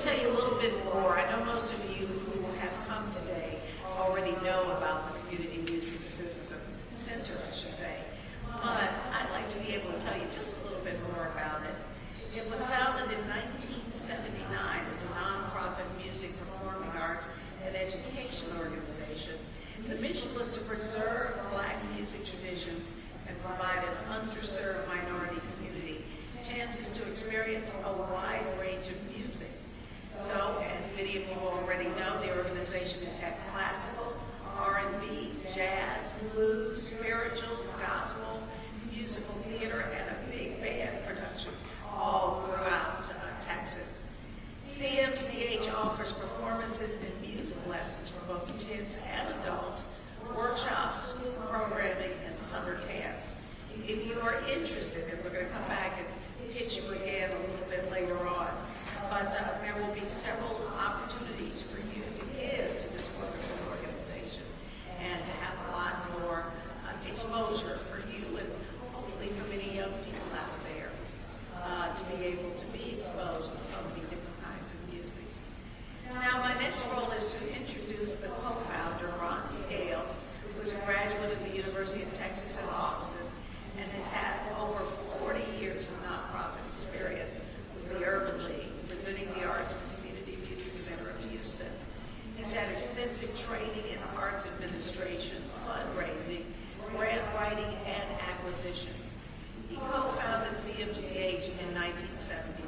tell you a little bit more. I know most of you who have come today already know about the Community Music Center, I should say. But I'd like to be able to tell you just a little bit more about it. It was founded in 1979 as a nonprofit music, performing arts, and education organization. The mission was to preserve Black music traditions and provide an underserved minority community chances to experience a wide range of music. So, as many of you already know, the organization has had classical, R&B, jazz, blues, spirituals, gospel, musical theater, and a big band production all throughout Texas. CMCH offers performances and music lessons for both kids and adults, workshops, school programming, and summer camps. If you are interested, and we're going to come back and hit you again a little bit later on, but there will be several opportunities for you to give to this wonderful organization and to have a lot more exposure for you and hopefully for many young people out there to be able to be exposed with so many different kinds of music. Now, my next role is to introduce the co-founder, Ron Scales, who is a graduate of the University of Texas at Austin and has had over 40 years of nonprofit experience with the Urban League, presenting the Arts and Community Music Center of Houston. He's had extensive training in arts administration, fundraising, grant writing, and acquisition. He co-founded CMCH in 1979.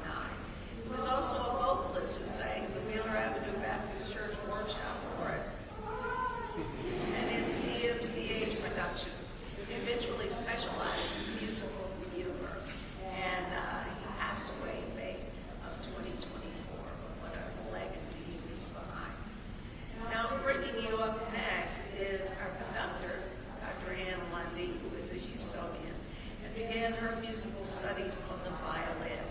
He was also a vocalist who sang the Wheeler Avenue Baptist Church workshop for us and in CMCH productions. He eventually specialized in musical humor, and he passed away in May of 2024. What a legacy he leaves behind. Now, bringing you up next is our conductor, Dr. Ann Lundy, who is a Houstonian and began her musical studies on the violin.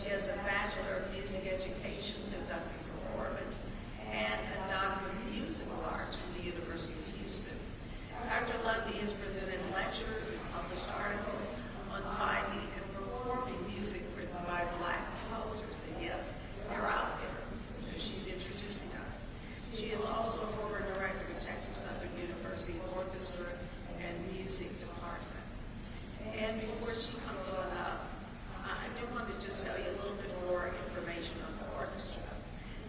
She has a Bachelor of Music Education, conducting performance, and a Doctor of Musical Arts from the University of Houston. Dr. Lundy has presented lectures and published articles on finding and performing music written by Black composers. And yes, they're out there, so she's introducing us. She is also a former director of Texas Southern University Orchestra and Music Department. And before she comes on up, I do want to just tell you a little bit more information on the orchestra.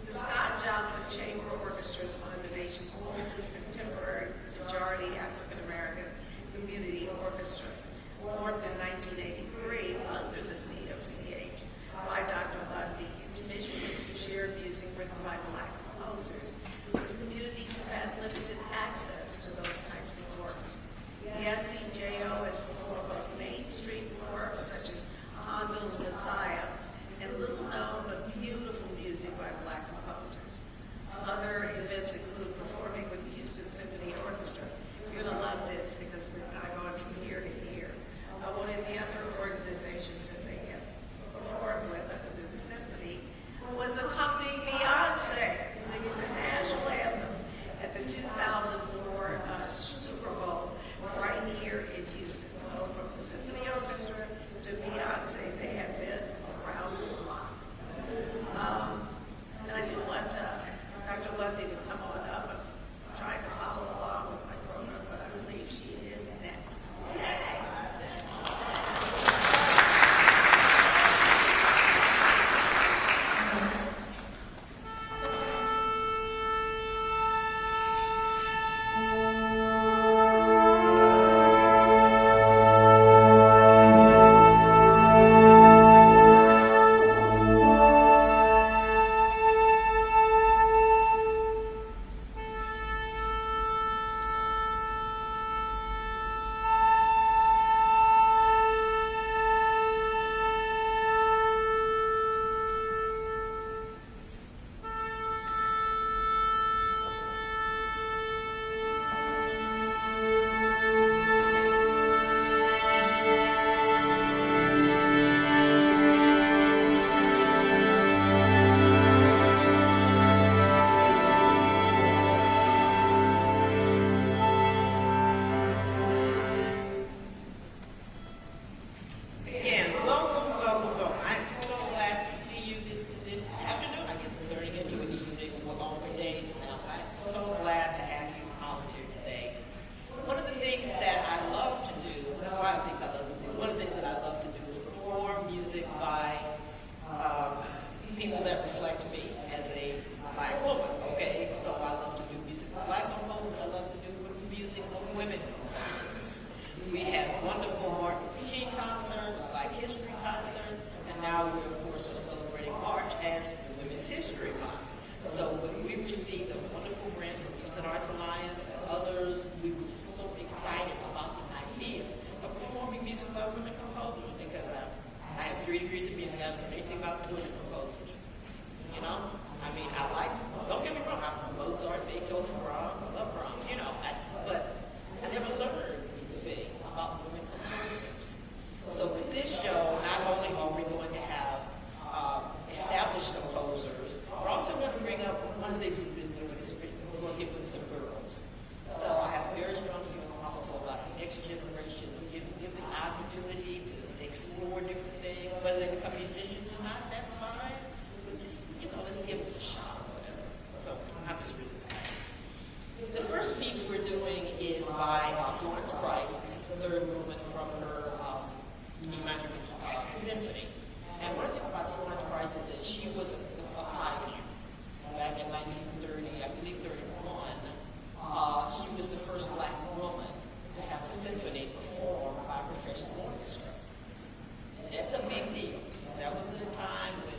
The Scott Joplin Chamber Orchestra is one of the nation's oldest contemporary majority African-American community orchestras, formed in 1983 under the CMCH by Dr. Lundy. Its mission is to share music written by Black composers, because communities have had limited access to those types of works. The SCJO has performed both mainstream works such as Handel's Messiah and little-known but beautiful music by Black composers. Other events include performing with the Houston Symphony Orchestra. You're going to love this because we're kind of going from here to here. One of the other organizations that they have performed with, other than the symphony, was accompanying Beyonce singing the national anthem at the 2004 Super Bowl right here in Houston. So from the Symphony Orchestra to Beyonce, they have been around the block. me as a black woman, okay? So I love to do music with black composers. I love to do music with women composers. We had wonderful Martin Luther King concert, Black History concert, and now we, of course, are celebrating March as Women's History Month. So when we received a wonderful grant from Houston Arts Alliance and others, we were just so excited about the idea of performing music by women composers, because I have 3 degrees in music. I don't know anything about women composers. You know? I mean, I like, don't get me wrong, I'm Mozart, Beethoven, Brahms, I love Brahms, you know, but I never learned anything about women composers. So with this show, not only are we going to have established composers, we're also going to bring up one of the things we've been doing is we're going to get with some girls. So I have various young films also about the next generation, give the opportunity to explore different things, whether they become musicians or not, that's fine. But just, you know, let's give it a shot or whatever. So I'm just really excited. The first piece we're doing is by Florence Price. This is the third movement from her symphony. And one of the things about Florence Price is that she was a pioneer. Back in 1930, I believe 31, she was the first black woman to have a symphony performed by a professional orchestra. That's a big deal. That was at a time when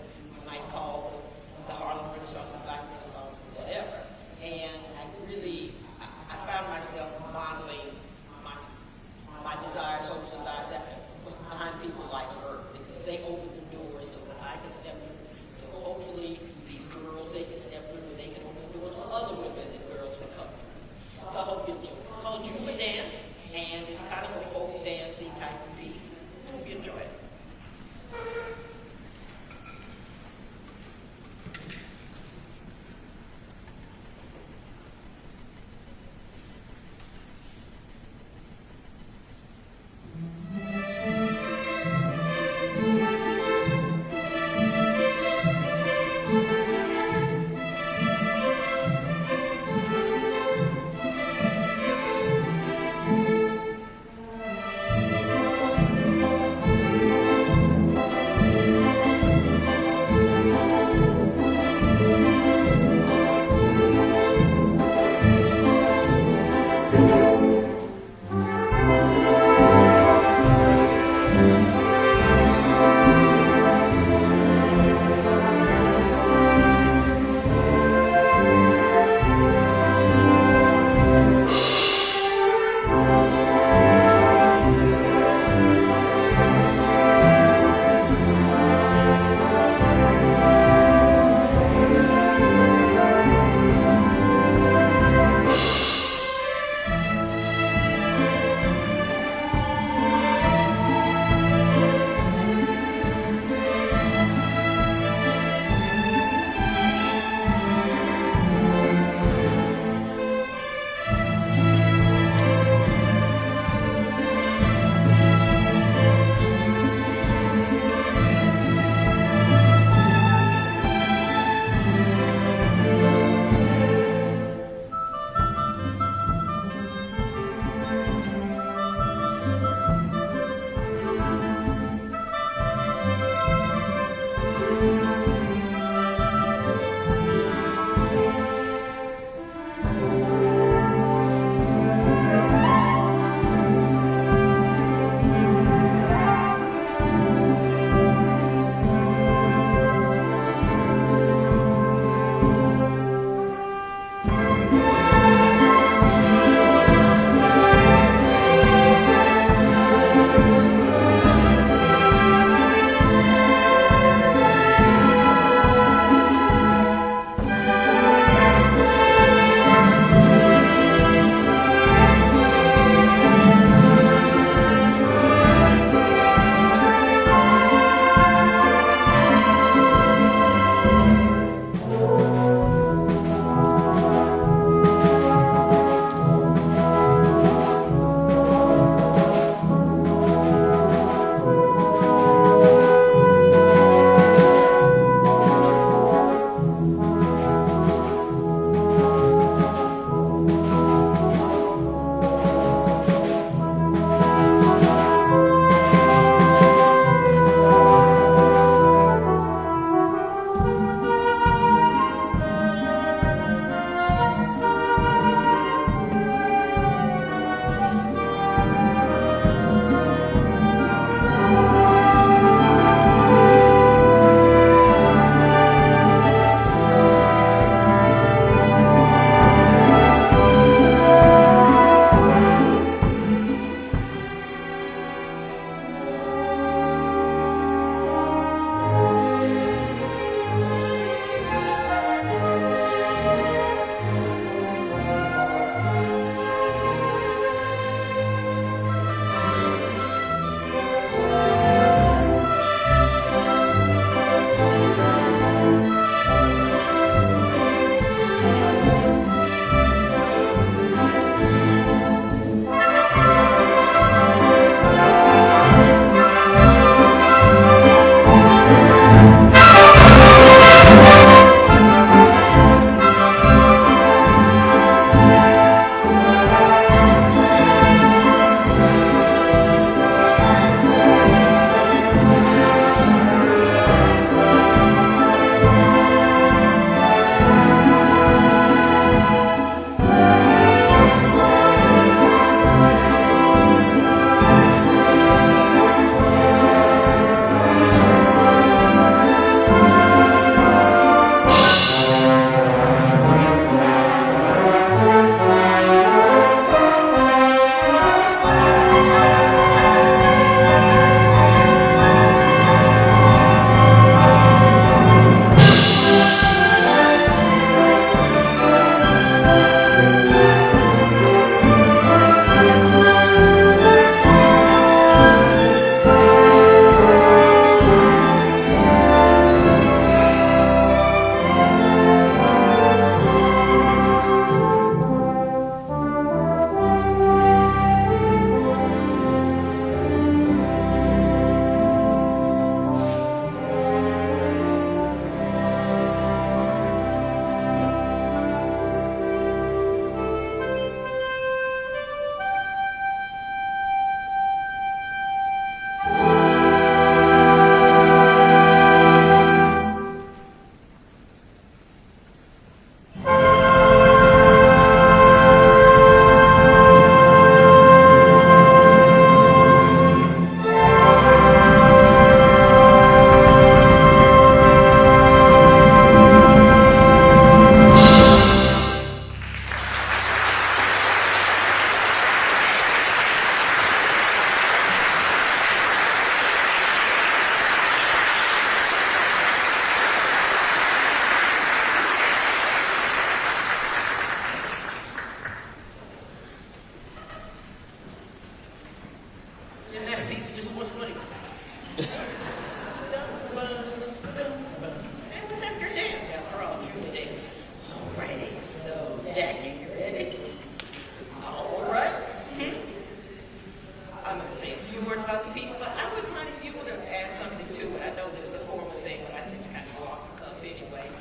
anyway,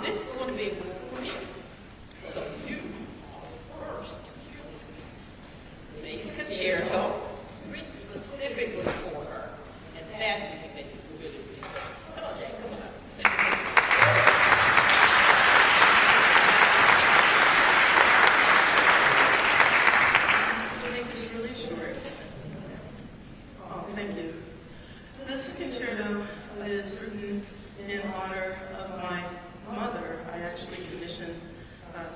this is going to be a win for me. So you are first to hear this piece. Bass concerto, written specifically for her. And that to me makes it really, really special. Come on, Jack, come on up. Make this really short. Oh, thank you. This concerto is written in honor of my mother. I actually commissioned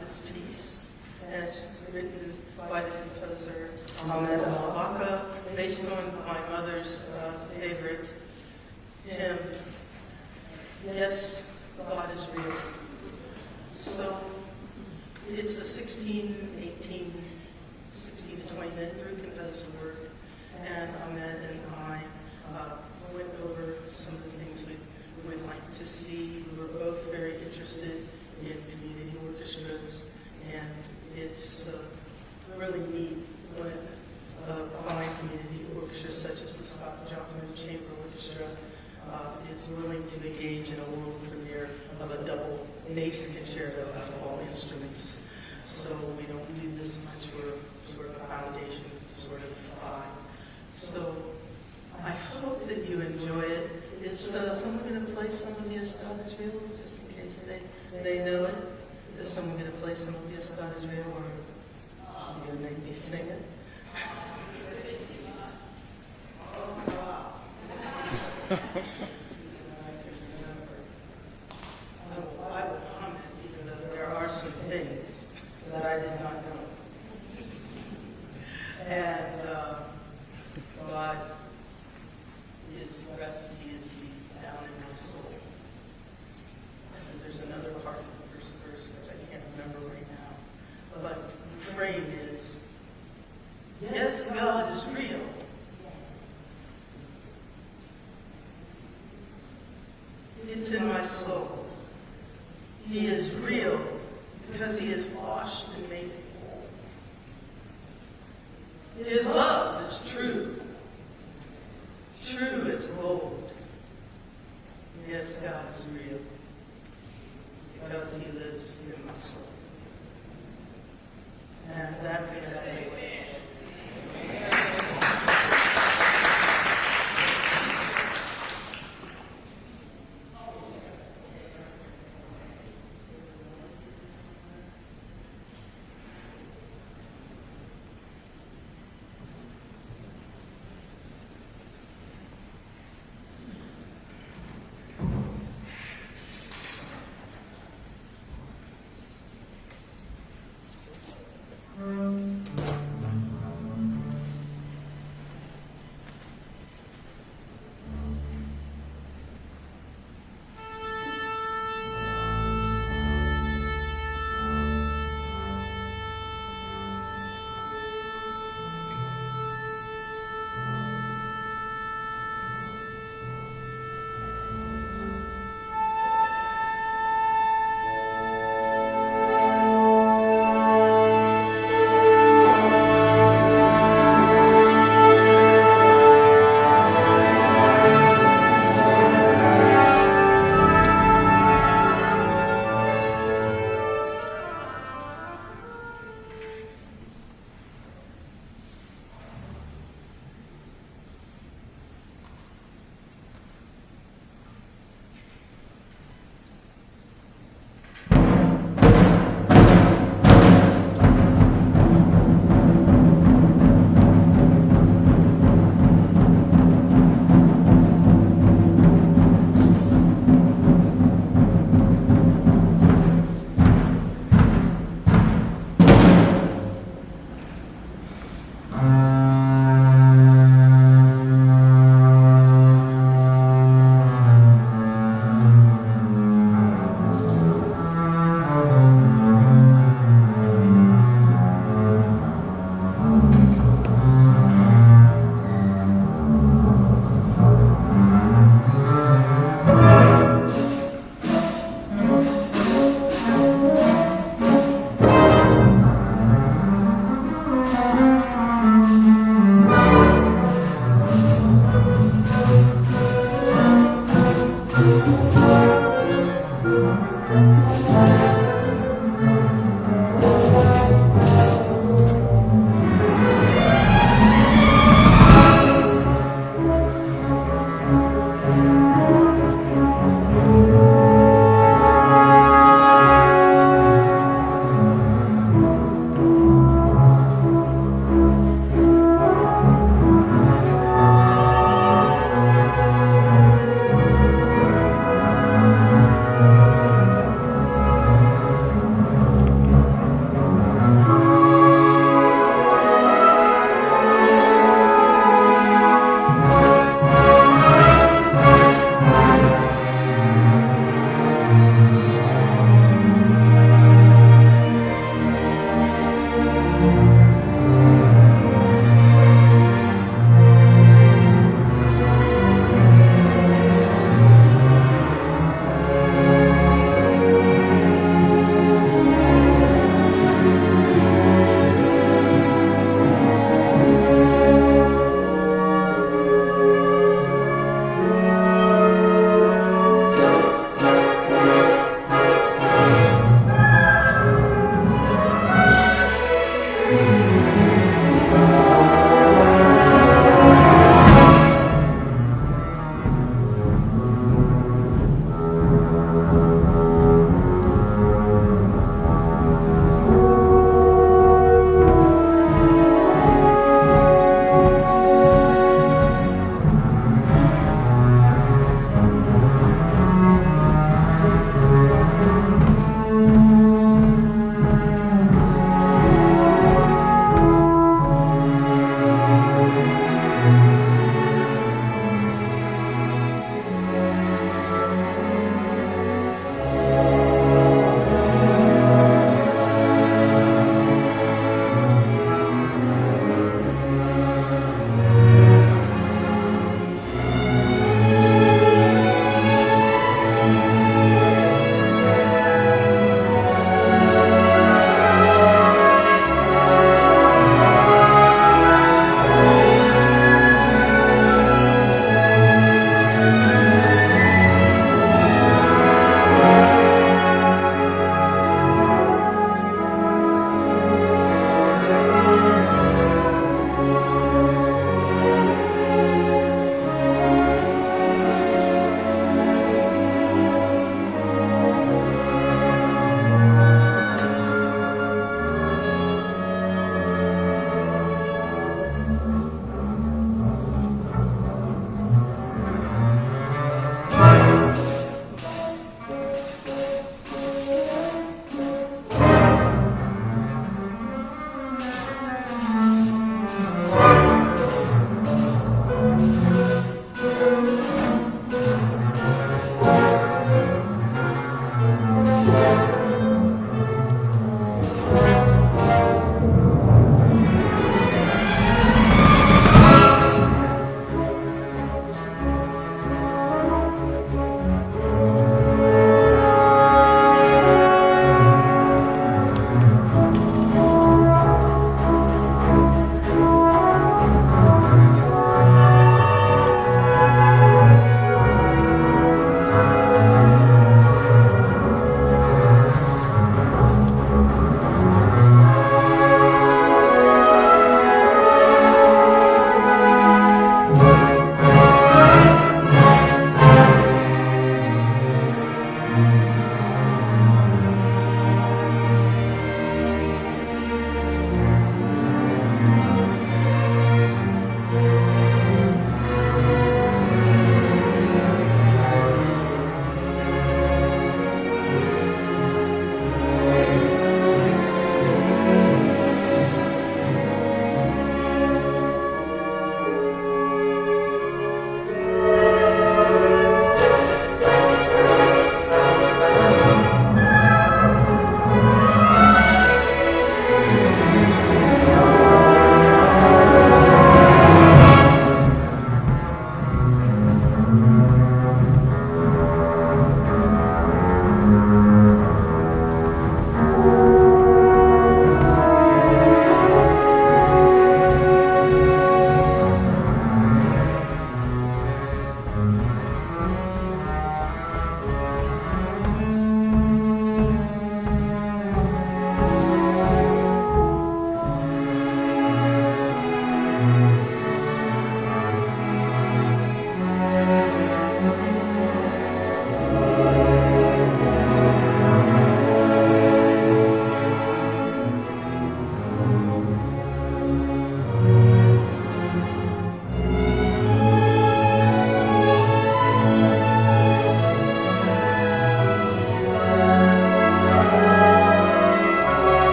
this piece. It's written by the composer Ahmed Al-Baka, based on my mother's favorite hymn, Yes, God is Real. So it's a 16 to 20 minute through composer work, and Ahmed and I went over some of the things we'd like to see. We're both very interested in community orchestras, and it's really neat when a fine community orchestra such as the Scott Joplin Chamber Orchestra is willing to engage in a world premiere of a double bass concerto of all instruments. So we don't do this much. We're sort of a foundation sort of vibe. So I hope that you enjoy it. Is someone going to play some of Yes, God is Real, just in case they know it? Is someone going to play some of Yes, God is Real, or are you going to make me sing it? I will comment, even though there are some things that I did not know. And God is rest, He is deep down in my soul. And there's another part of the first verse which I can't remember right now. But the refrain is, yes, God is real. It's in my soul. He is real because He has washed and made me whole. His love is true. True as gold. Yes, God is real because He lives in my soul. And that's exactly what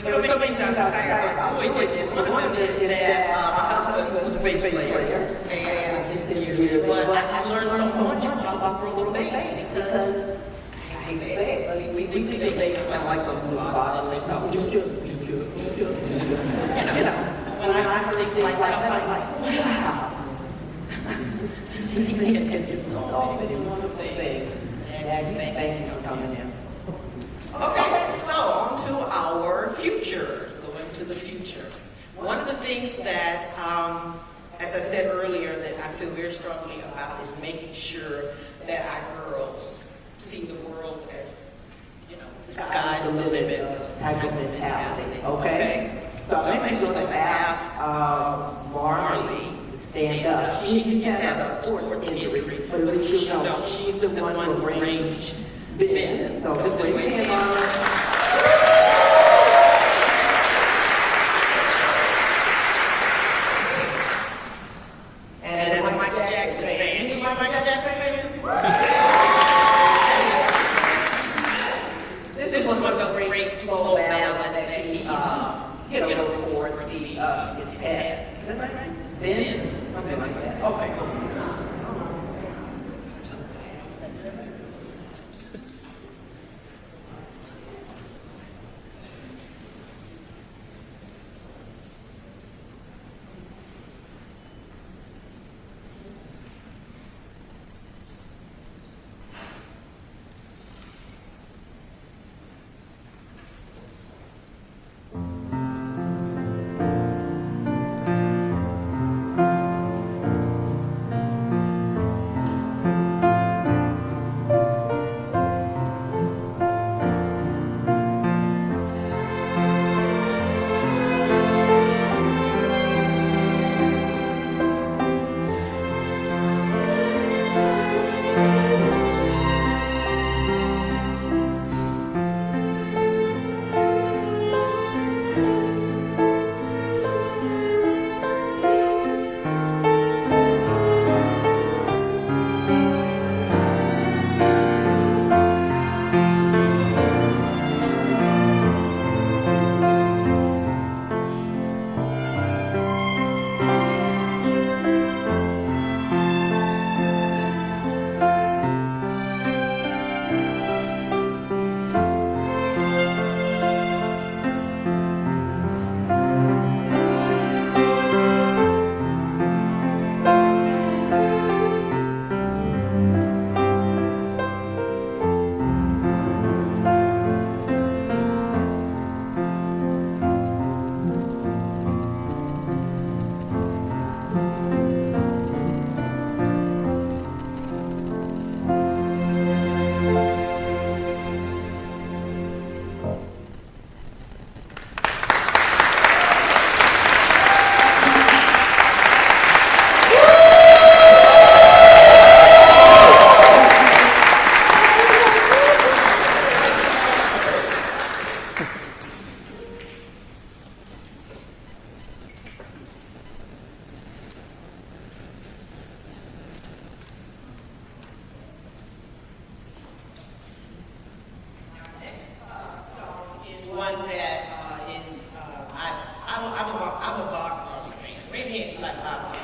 There were so many things I was excited about doing this. One of them is that my husband was a bass player, and I said to you, but I just learned so much about the world of bass because I hate to say it, we think they kind of like some little bodies, they go, you know. When I heard things like that, I was like, wow. These things can do so many wonderful things. And thank you for coming in. Okay, so on to our future, going to the future. One of the things that, as I said earlier, that I feel very strongly about is making sure that our girls see the world as, you know, the sky's the limit type of mentality. Okay? So I'm actually going to ask Marley to stand up. She just had a sports injury, but she'll know she's the one who arranged Ben. So this way, and as a Michael Jackson fan, you Michael Jackson fans? This is one of the great slow ballads that he hit over for his head. Is that right? Ben? Something like that. Okay, cool. One that is, I'm a Bob Marley fan. Raise your hands if you like Bob Marley.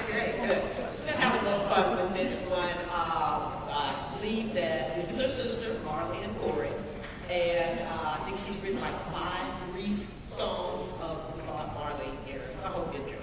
Okay, good. We're going to have a little fun with this one. I believe that this is her sister, Marley and Corey. And I think she's written like 5 brief songs of the Bob Marley era. So I hope you enjoy it.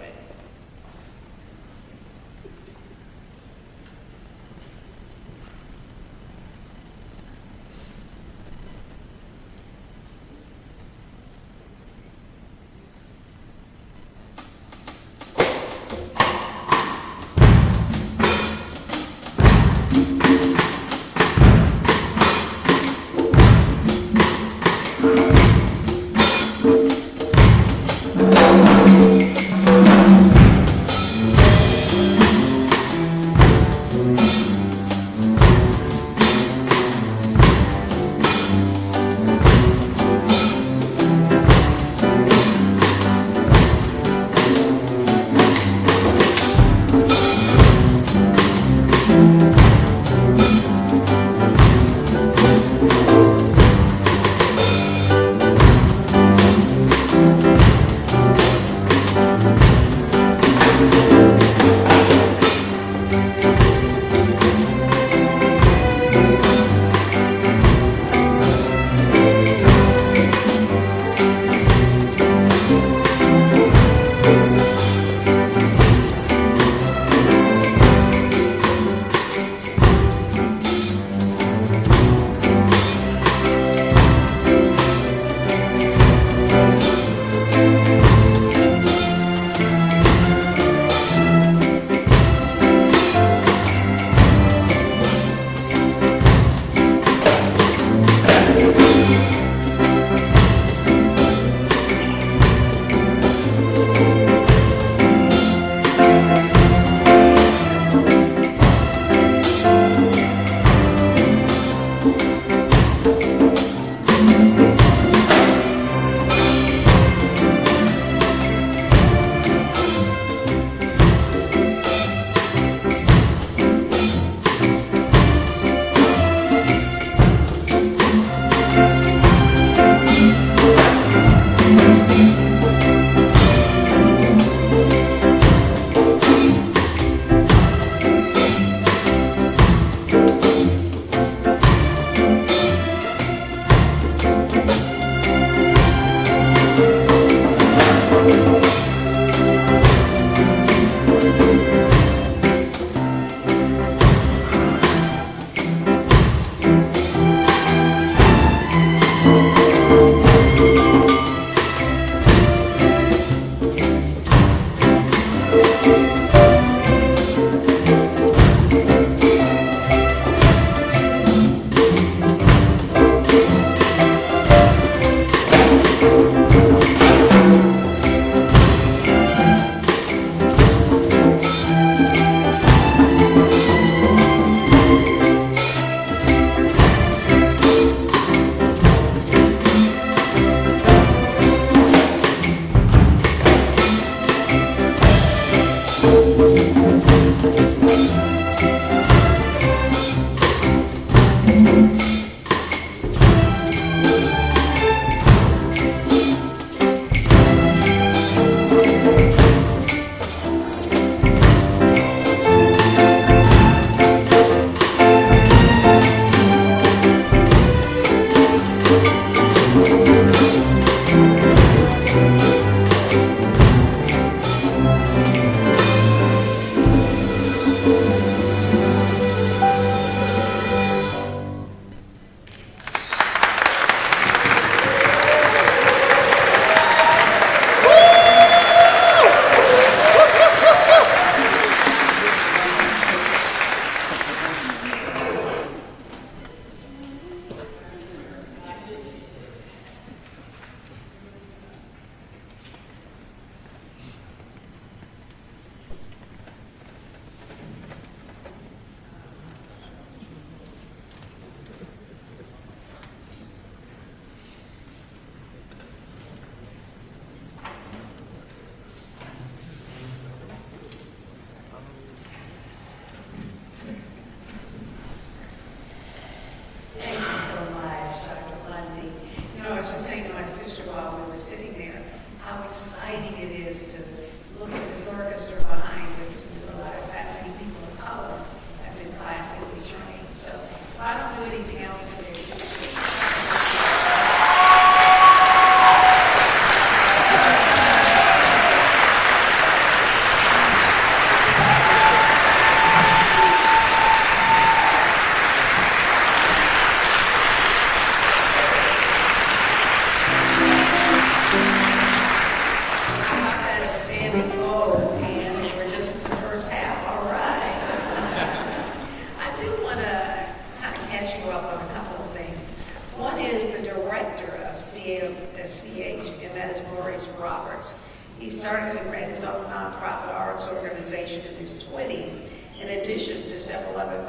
CMCH, and that is Maurice Roberts. He started and ran his own nonprofit arts organization in his 20s, in addition to several other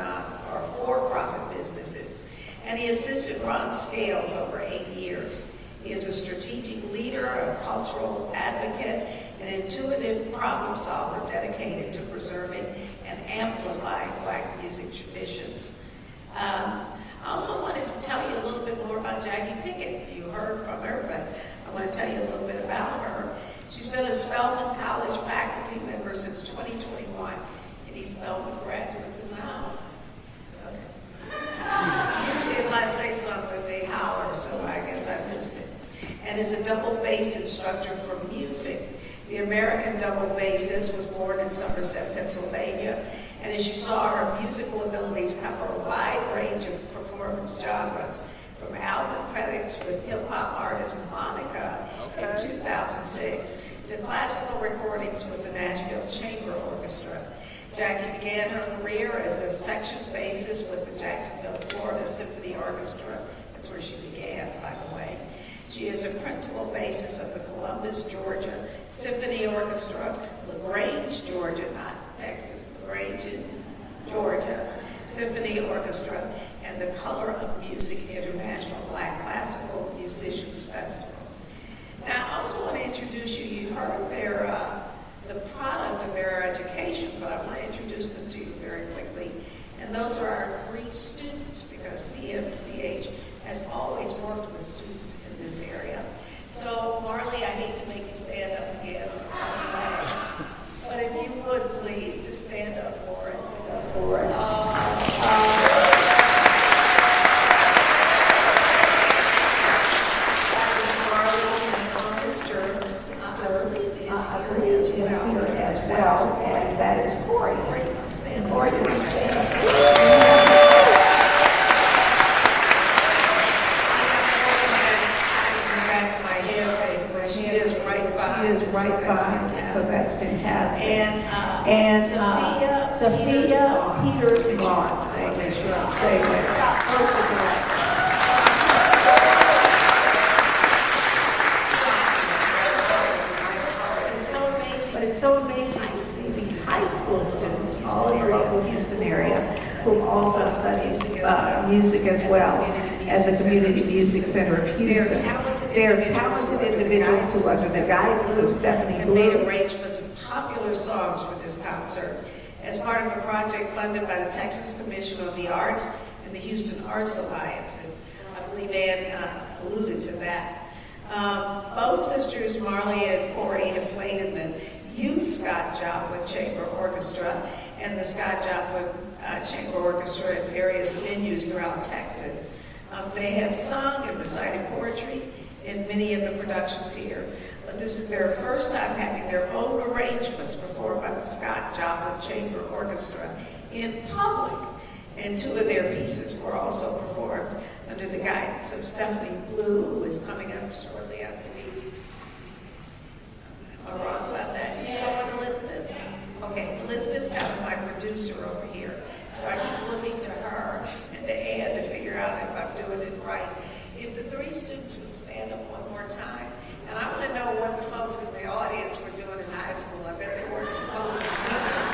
for-profit businesses. And he assisted Ron Scales over 8 years. He is a strategic leader, a cultural advocate, an intuitive problem solver dedicated to preserving and amplifying Black music traditions. I also wanted to tell you a little bit more about Jackie Pickett. You heard from her, but I want to tell you a little bit about her. She's been a Spelman College faculty member since 2021. Any Spelman graduates in the house? Okay. Usually if I say something, they holler, so I guess I missed it. And is a double bass instructor for music. The American double bassist was born in Somerset, Pennsylvania, and as you saw, her musical abilities cover a wide range of performance genres, from album credits with hip-hop artist Monica in 2006 to classical recordings with the Nashville Chamber Orchestra. Jackie began her career as a section bassist with the Jacksonville, Florida Symphony Orchestra. That's where she began, by the way. She is a principal bassist of the Columbus, Georgia Symphony Orchestra, LaGrange, Georgia, not Texas, LaGrange in Georgia Symphony Orchestra, and the Color of Music International Black Classical Musicians Festival. Now, I also want to introduce you. You heard the product of their education, but I want to introduce them to you very quickly. And those are our 3 students, because CMCH has always worked with students in this area. So, Marley, I hate to make you stand up again on a funny way, but if you would please just stand up for us. That is Marley, and her sister, I believe, is here as well, and that is Corey. Corey, you can stand up. Right behind, so that's fantastic. And Sophia Peters Lawrence. I'll make sure I'm saying that. But it's so amazing to see these high school students all over the local Houston area who also study music as well as the Community Music Center of Houston. They're talented individuals who, under the guidance of Stephanie and Blue, made arrangements of popular songs for this concert. as part of a project funded by the Texas Commission on the Arts and the Houston Arts Alliance. And I believe Ann alluded to that. Both sisters, Marley and Corey, have played in the Youth Scott Joplin Chamber Orchestra and the Scott Joplin Chamber Orchestra at various venues throughout Texas. They have sung and recited poetry in many of the productions here, but this is their first time having their own arrangements performed by the Scott Joplin Chamber Orchestra in public, and two of their pieces were also performed under the guidance of Stephanie Blue, who is coming up shortly, I believe. Am I wrong about that? You know what, Elizabeth? Okay, Elizabeth's kind of my producer over here, so I keep looking to her and to Ann to figure out if I'm doing it right. If the three students would stand up one more time, and I want to know what the folks in the audience were doing in high school. I bet they weren't composing music.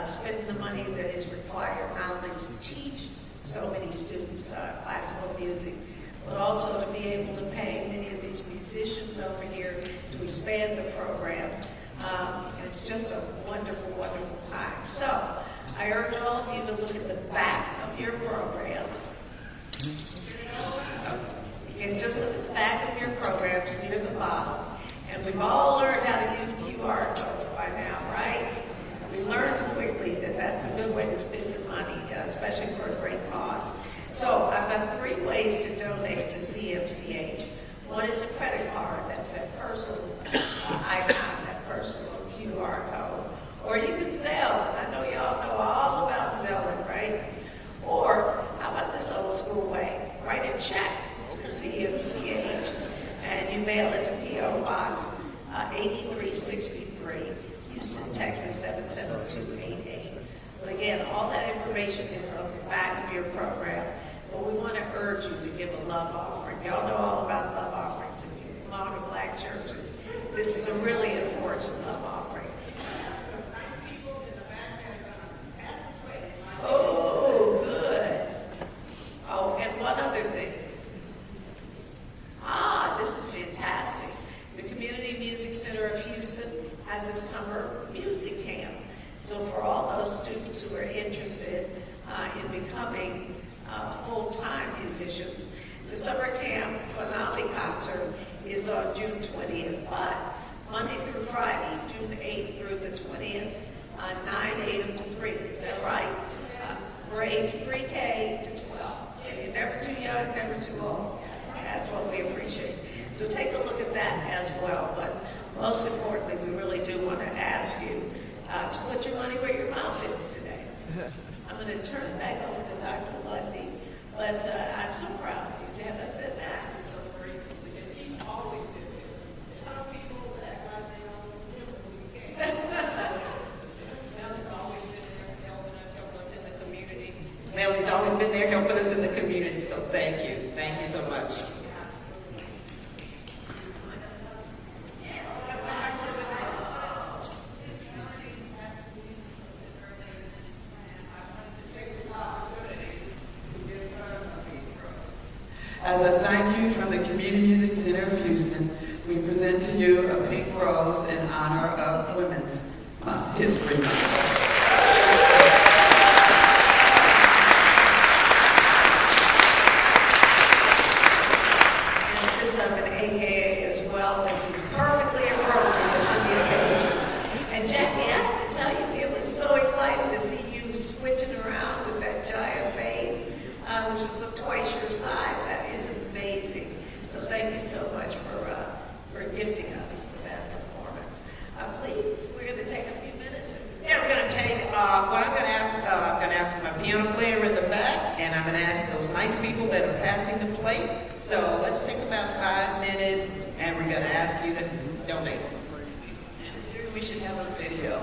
Spending the money that is required not only to teach so many students classical music, but also to be able to pay many of these musicians over here to expand the program. And it's just a wonderful, wonderful time. So I urge all of you to look at the back of your programs. You can just look at the back of your programs near the bottom. And we've all learned how to use QR codes by now, right? We learned quickly that that's a good way to spend your money, especially for a great cause. So I've got 3 ways to donate to CMCH. One is a credit card. That's that first little icon, that first little QR code. Or you can Zelle, and I know y'all know all about Zelling, right? Or how about this old school way? Write a check for CMCH, and you mail it to P.O. Box 8363. Houston, Texas 77288. But again, all that information is on the back of your program. But we want to urge you to give a love offering. Y'all know all about love offerings. If you belong to Black churches, this is a really important love offering. Oh, good. Oh, and one other thing. This is fantastic. The Community Music Center of Houston has a summer music camp. So for all those students who are interested in becoming full-time musicians, the summer camp finale concert is on June 20th, but Monday through Friday, June 8th through the 20th, 9 a.m. to 3. Is that right? Grades pre-K to 12. So you're never too young, never too old. That's what we appreciate. So take a look at that as well. But most importantly, we really do want to ask you to put your money where your mouth is today. I'm going to turn it back over to Dr. Lundy, but I'm so proud of you. Have I said that? Because she's always been there. Some people that I say, Melly's always been there helping us in the community. Melly's always been there helping us in the community, so thank you. Thank you so much. As a thank you from the Community Music Center of Houston, we present to you a pink rose in honor of Women's History Month. Gifting us with that performance. I believe we're going to take a few minutes. Yeah, we're going to happy that donate. we should have a video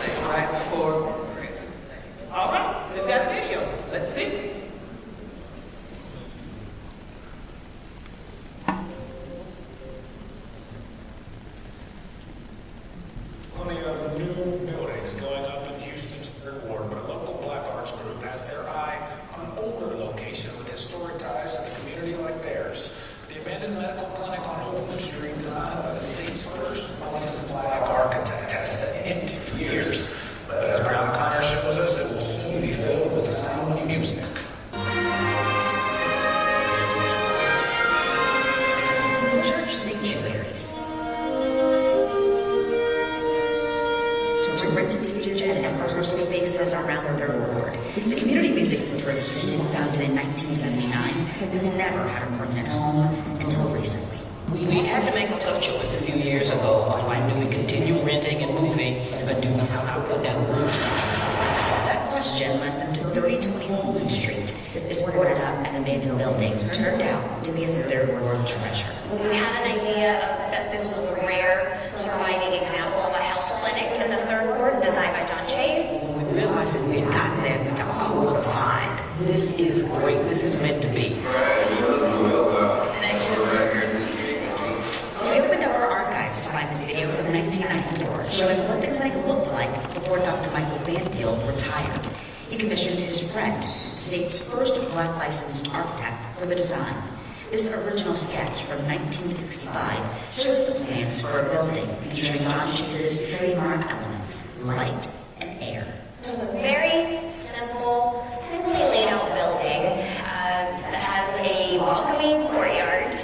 like right before. All right, we've got video. Let's see. Plenty of new buildings going up in Houston's Third Ward, but a local Black Arts group has their eye on an older location with historic ties to the community like theirs. The abandoned medical clinic on Holman Street, designed by the state's first licensed Black architect, has sat empty for years. But as Brown Connor shows us, it will soon be filled with the sound of music. The church sanctuaries, to rented stages and rehearsal spaces around the Third Ward. The Community Music Center of Houston, founded in 1979, has never had a permanent home until recently. We had to make a tough choice a few years ago. I knew we continue renting and moving, but do we somehow put down roots? That question led them to 3020 Holman Street. This boarded up and abandoned building turned out to be a Third Ward treasure. We had an idea that this was a rare surviving example of a health clinic in the Third Ward, designed by John Chase. When we realized that we had gotten there, we thought, oh, what a find. This is great. This is meant to be. We opened up our archives to find this video from 1994, showing what the clinic looked like before Dr. Michael Banfield retired. He commissioned his friend, the state's first Black licensed architect, for the design. This original sketch from 1965 shows the plans for a building featuring John Chase's trademark elements, light and air. This is a very simply laid out building that has a welcoming courtyard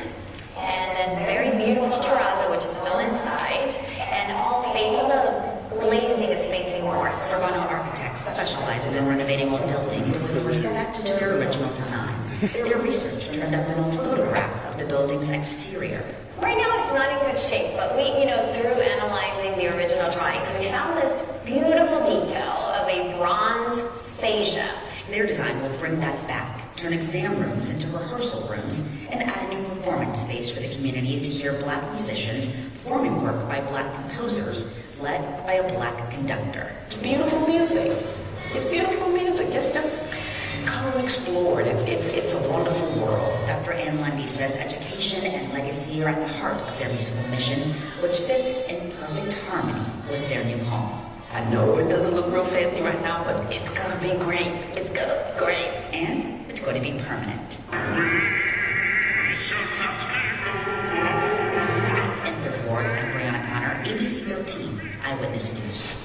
and a very beautiful terrazzo, which is still inside, and the glazing is facing north. Urbano Architects specializes in renovating old buildings with respect to their original design. Their research turned up an old photograph of the building's exterior. Right now it's not in good shape, but we, through analyzing the original drawings, we found this beautiful detail of a bronze fascia. Their design will bring that back, turn exam rooms into rehearsal rooms, and add a new performance space for the community to hear Black musicians performing work by Black composers, led by a Black conductor. It's beautiful music. It's beautiful music. Just come and explore it. It's a wonderful world. Dr. Ann Lundy says education and legacy are at the heart of their musical mission, which fits in perfect harmony with their new home. I know it doesn't look real fancy right now, but it's gonna be great. It's gonna be great. And it's going to be permanent. In Third Ward, I'm Brianna Connor, ABC 13, Eyewitness News.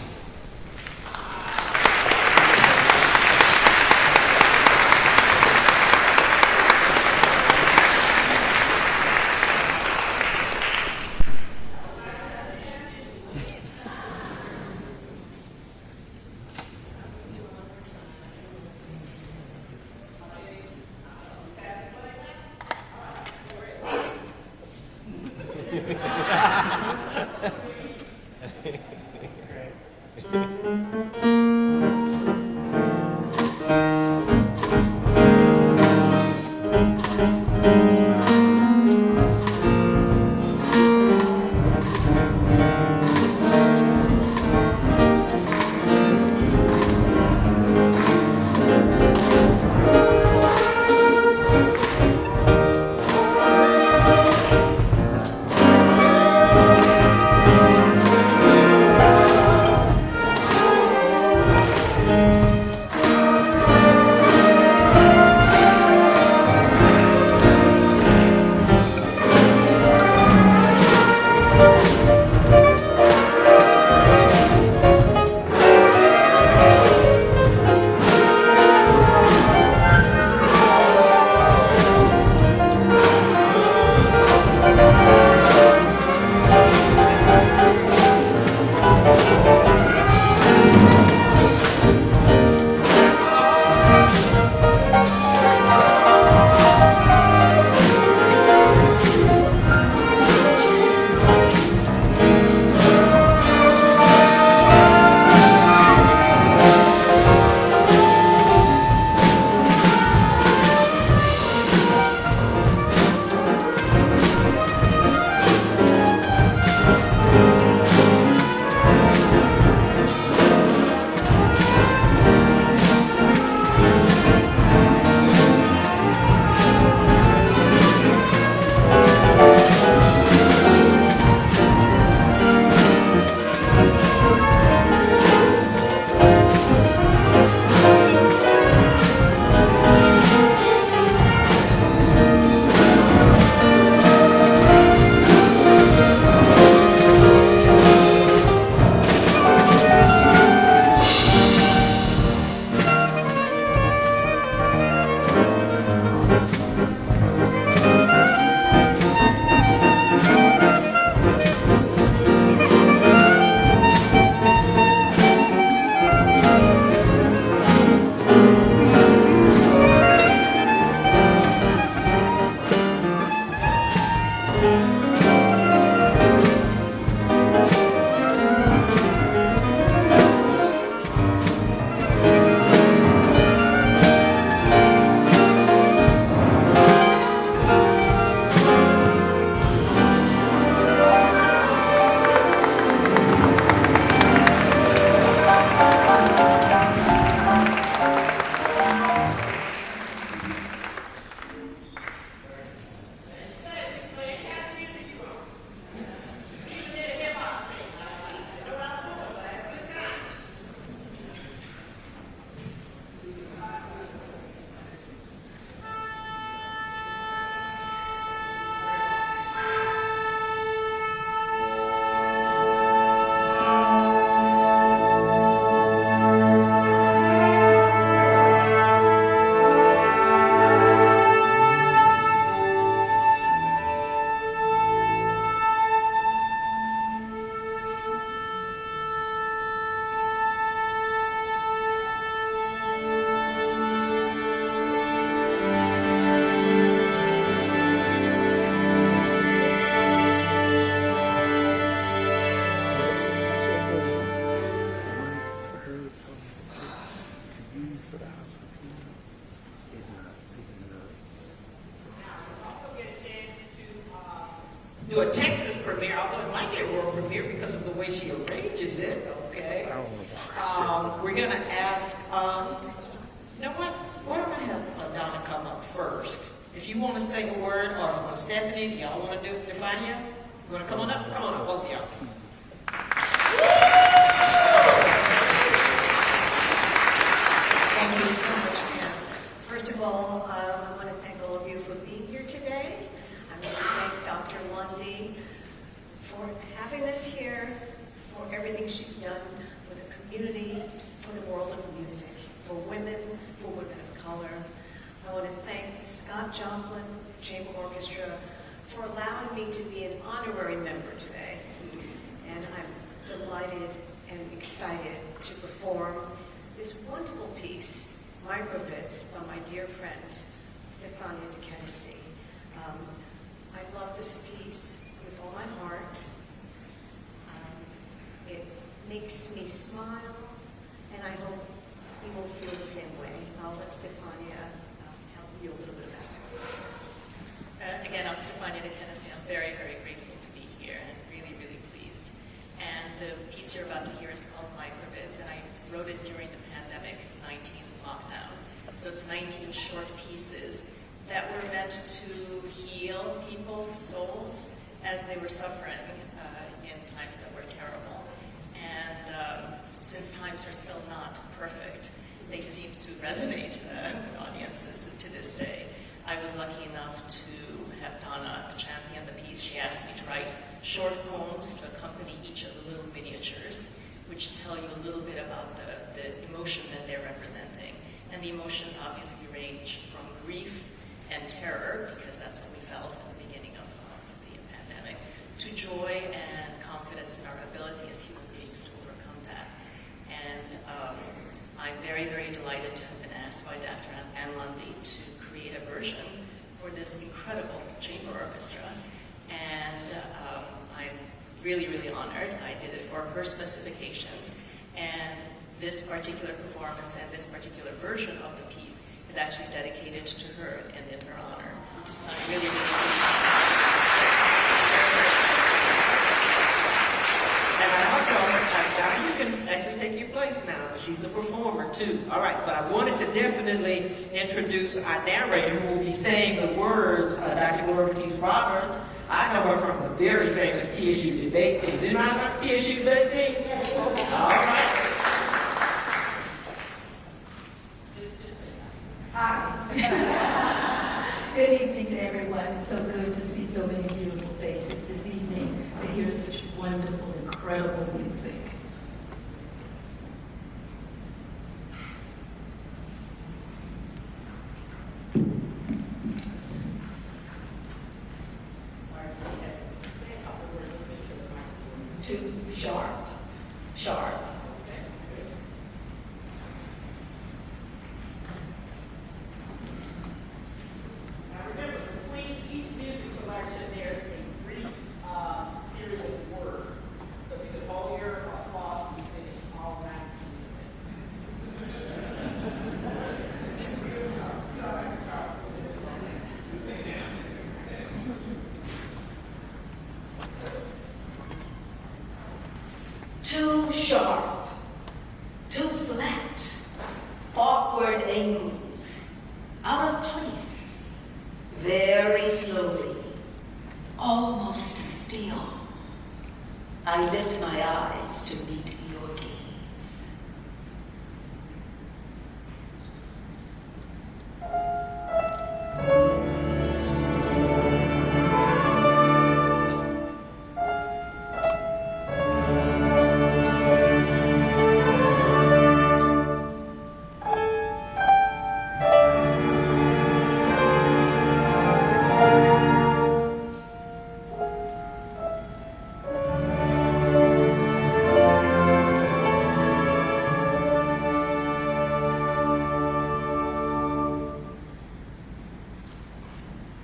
do a Texas premiere, although it might be a world premiere because of the way she arranges it, okay? We're going to ask, you know what? Why don't I have Donna come up first? If you want to say a word, or if you want Stephanie, do y'all want to do Stefania? You want to come on up? Come on up, both of y'all. Thank you so much, Pam. First of all, I want to thank all of you for being here today. I want to thank Dr. Lundy for having us here, for everything she's done for the community, for the world of music, for women of color. I want to thank Scott Joplin, Chamber Orchestra, for allowing me to be an honorary member today. And I'm delighted and excited to perform this wonderful piece, Microfits, by my dear friend, Stefania de Kennedy. I love this piece with all my heart. It makes me smile, and I hope you will feel the same way. I'll let Stefania tell you a little bit about it. Again, I'm Stefania de Kennedy. I'm very, very grateful to be here and really, really pleased. And the piece you're about to hear is called Microbits, and I wrote it during the pandemic 19 lockdown. So it's 19 short pieces that were meant to heal people's souls as they were suffering in times that were terrible. And since times are still not perfect, they seem to resonate with audiences to this day. I was lucky enough to have Donna champion the piece. She asked me to write short poems to accompany each of the little miniatures, which tell you a little bit about the emotion that they're representing. And the emotions obviously range from grief and terror, because that's what we felt at the beginning of the pandemic, to joy and confidence in our ability as human beings to overcome that. And I'm very, very delighted to have been asked by Dr. Ann Lundy to create a version for this incredible chamber orchestra. And I'm really, really honored. I did it for her specifications. And this particular performance and this particular version of the piece is actually dedicated to her and in her honor. So I'm really, really pleased. And I also, Donna, you can actually take your place now. She's the performer too. All right, but I wanted to definitely introduce our narrator who will be saying the words, Dr. Gloria Roberts. I know her from the very famous TSU debate team. Didn't I not TSU debate team? All right. Hi. Good evening to everyone. It's so good to see so many beautiful faces this evening, to hear such wonderful, incredible music. Too sharp, sharp. Too sharp, too flat, awkward angles, out of place, very slowly, almost still. I lift my eyes to meet your gaze.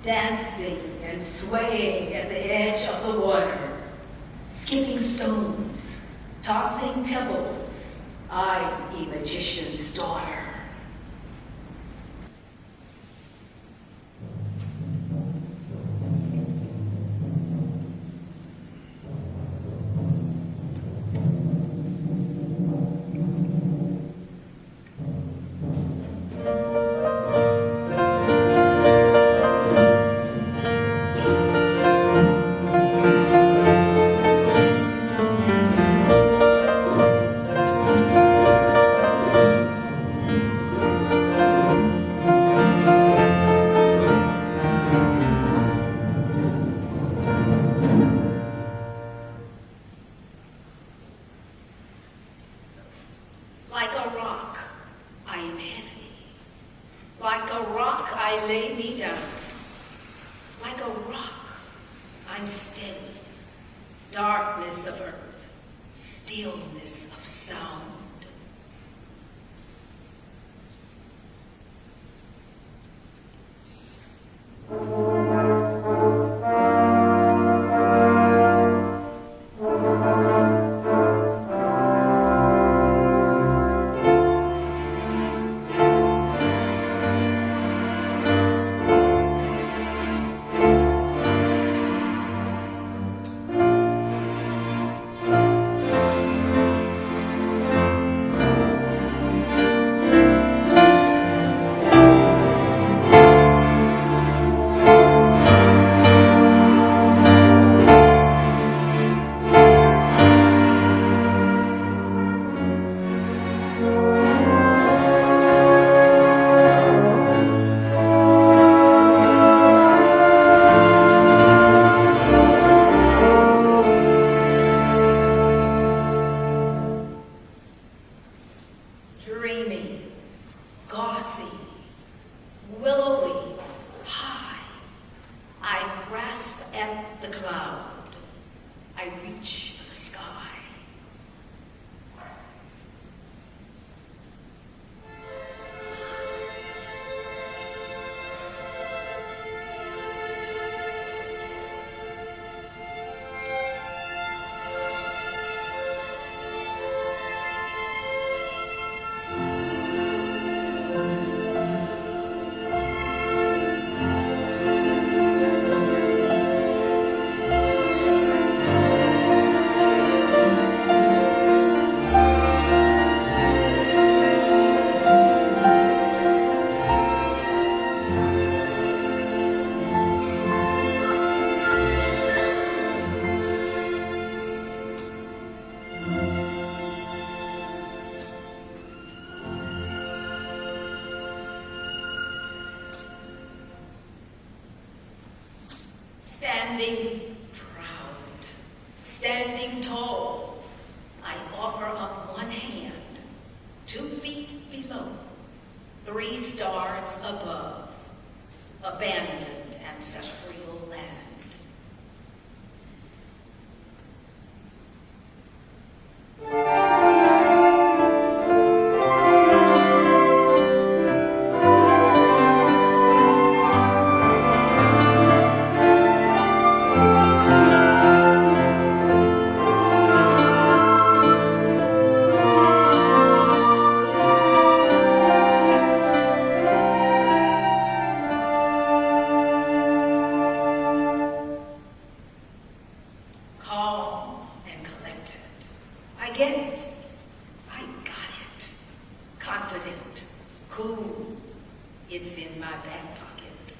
Dancing and swaying at the edge of the water, skipping stones, tossing pebbles, I'm a magician's daughter. lay me down. Like a rock, I'm steady. Darkness of earth, stillness of sound. Dreamy, gauzy, willowy, high. I grasp at the cloud. I reach for the sky. Standing proud, standing tall, I offer up one hand, 2 feet below, 3 stars above, abandoned ancestral land. Calm and collected. I get it. I got it. Confident. Cool. It's in my back pocket.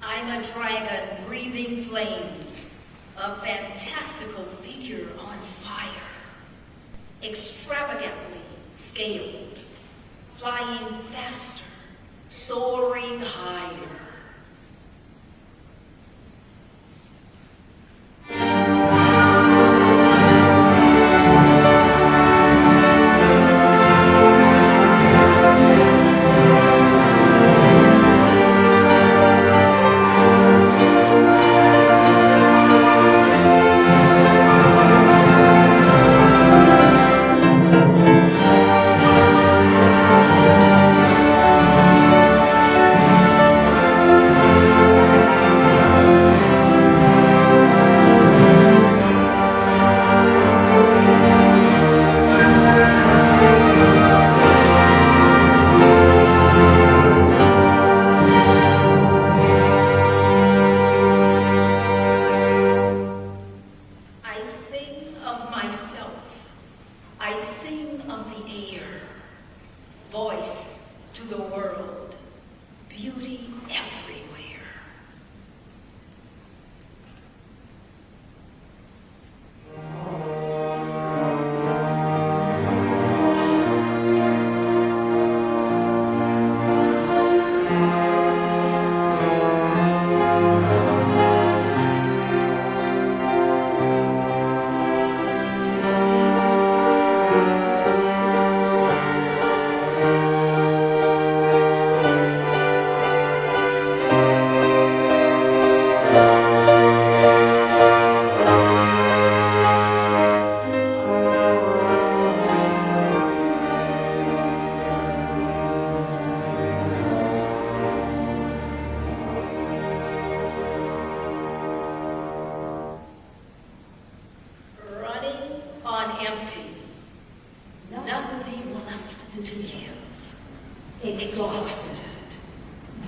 I'm a dragon breathing flames, a fantastical figure on fire, extravagantly scaled, flying faster, soaring higher.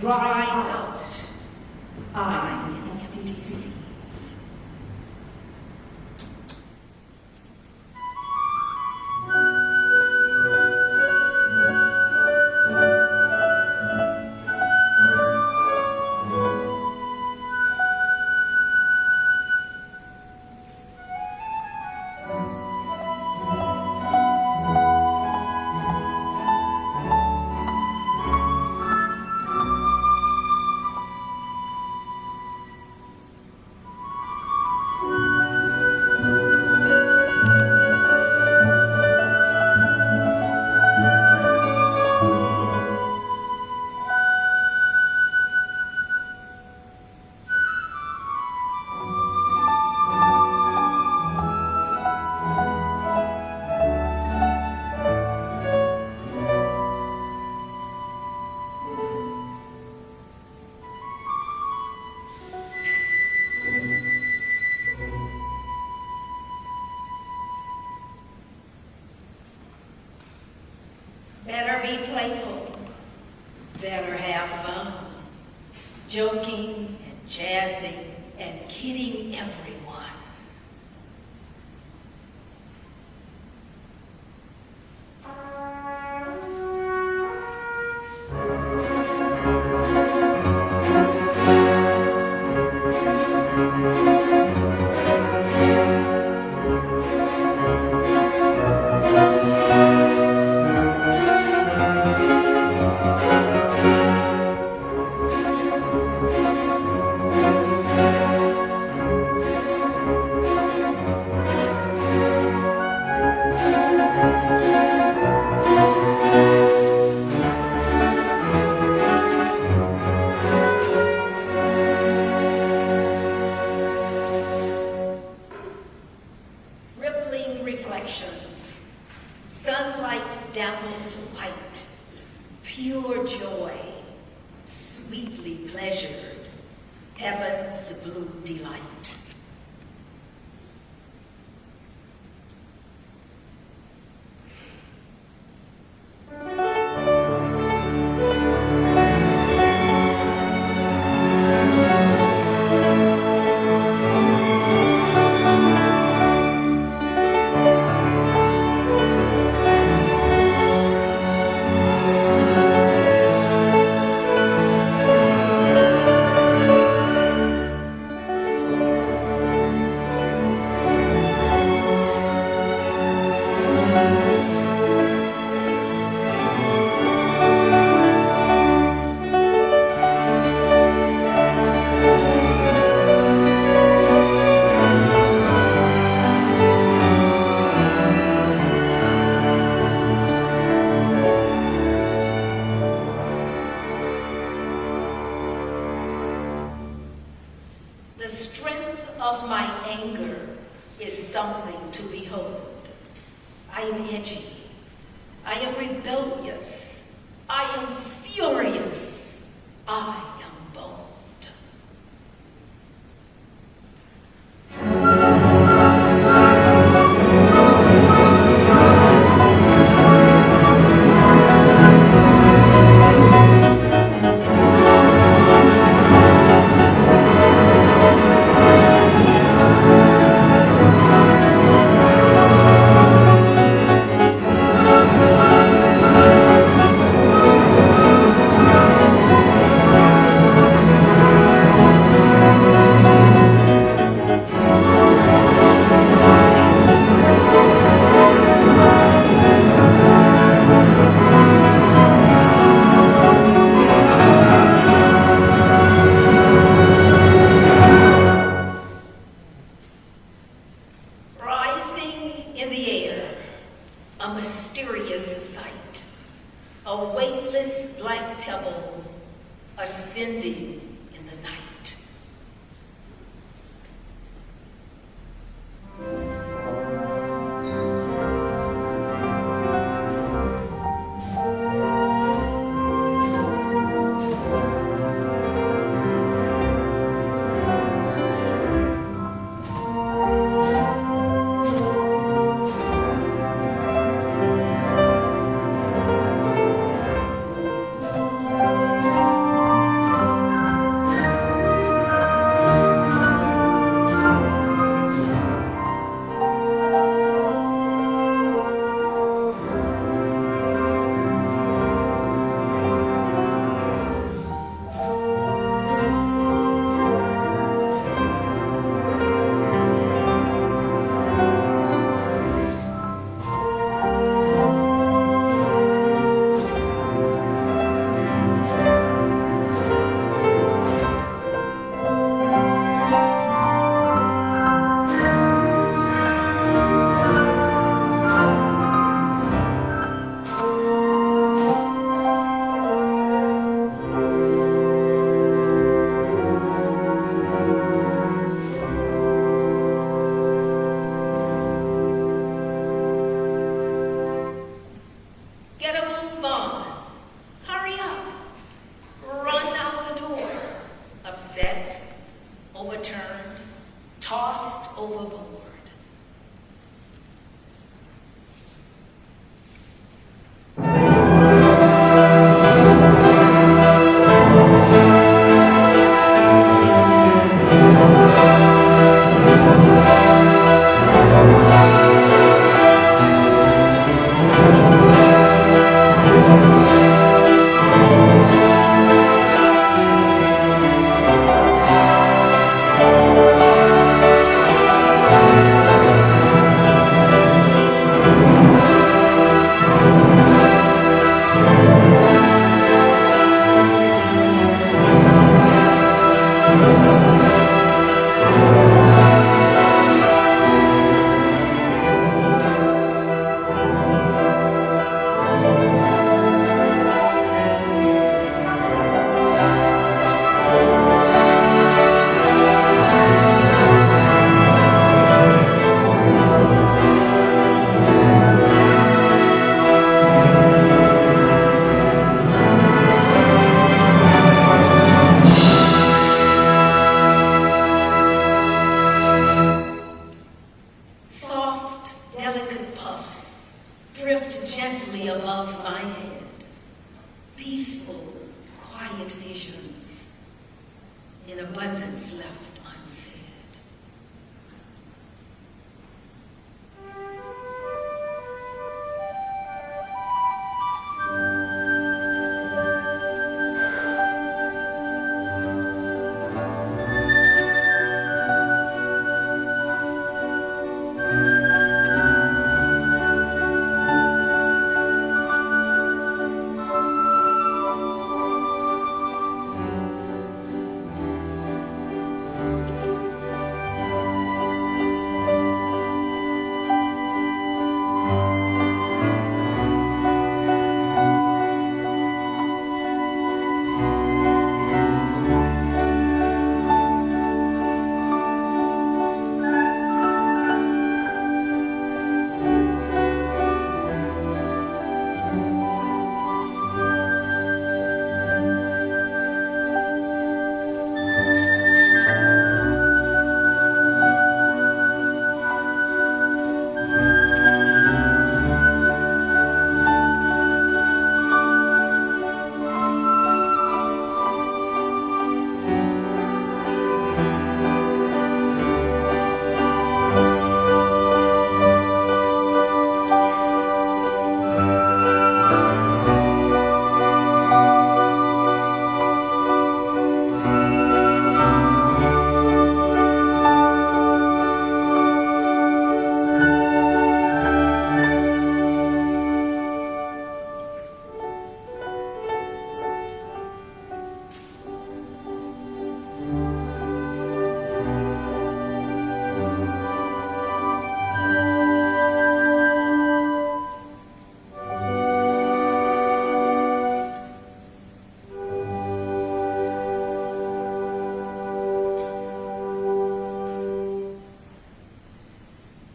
dry out. I'm an empty sea. Better be playful, better have fun, joking and jazzing and kidding everyone. Rippling reflections, sunlight dappled white, pure joy, sweetly pleasured, heaven's blue delight. The strength of my anger is something to behold. I am edgy. I am rebellious. I am furious. I am bold. overturned, tossed overboard. Soft, delicate puffs drift gently above my head. Peaceful, quiet visions in abundance left unsaid.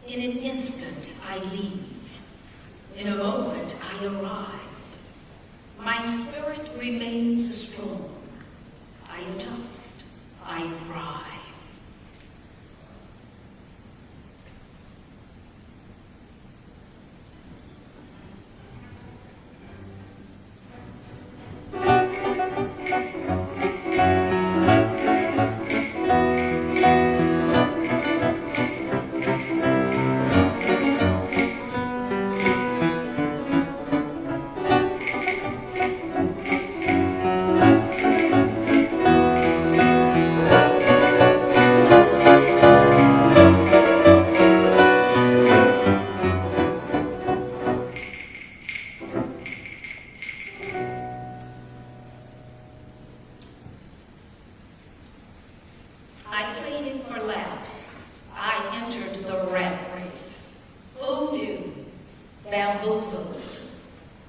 In an instant, I leave. In a moment, I arrive. My spirit remains strong. I adjust. I thrive. I played it for laughs. I entered the rat race. Voodoo, bamboozled.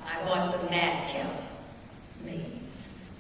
I bought the madcap maze.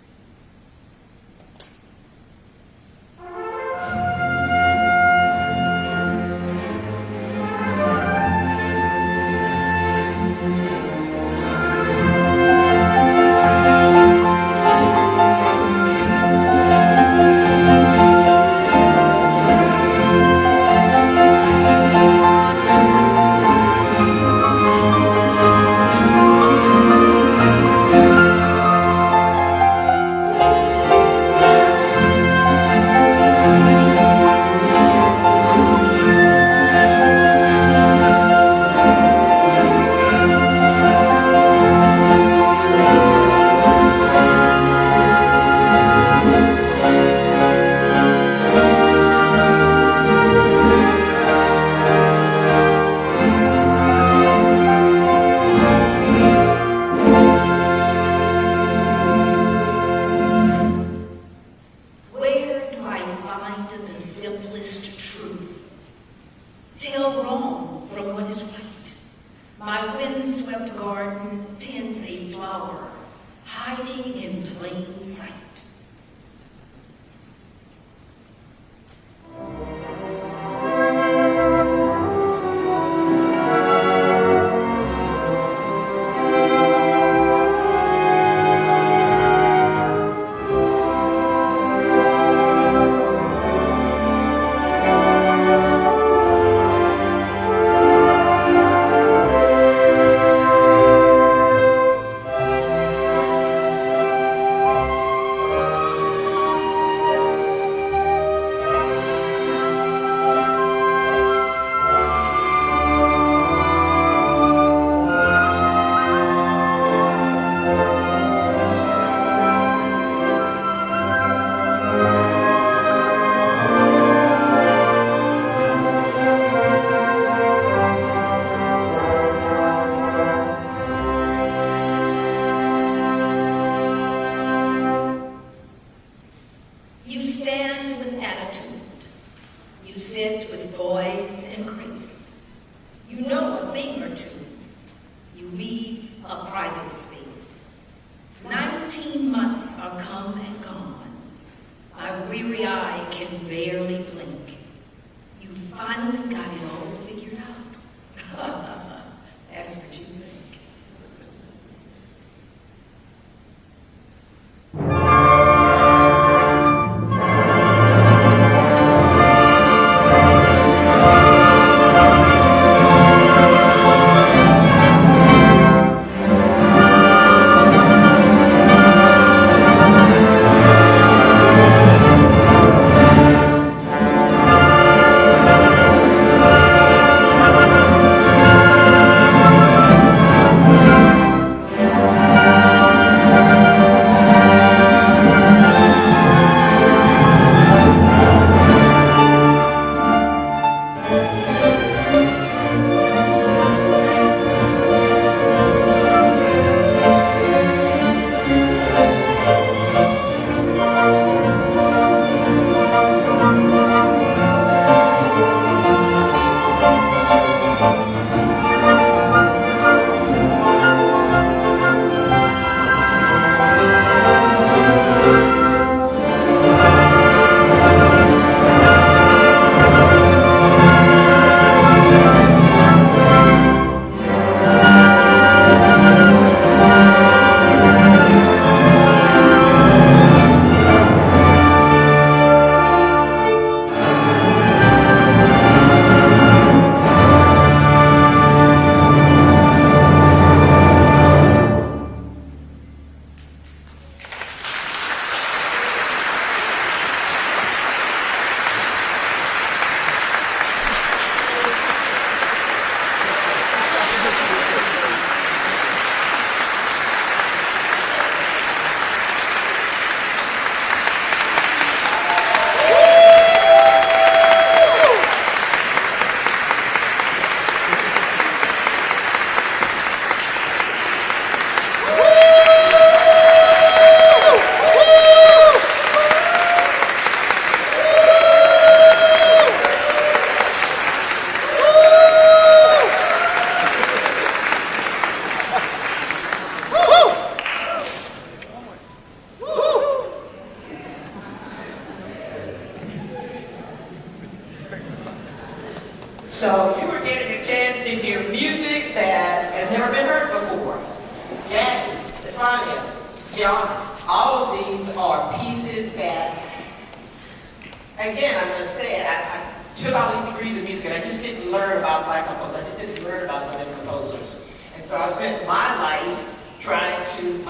simplest truth. Tell wrong from what is right. My windswept garden tends a flower, hiding in plain sight. You stand with attitude. You sit with poise and grace. You know a thing or two. You leave a private space. 19 months are come and gone. My weary eye can barely blink. You finally got it all figured out. That's what you think. So you are getting a chance to hear music that has never been heard before. Jasmine, Stefania, Gianna, all of these are pieces that, again, I'm going to say it, I took all these degrees of music and I just didn't learn about black composers. I just didn't learn about women composers. And so I spent my life trying to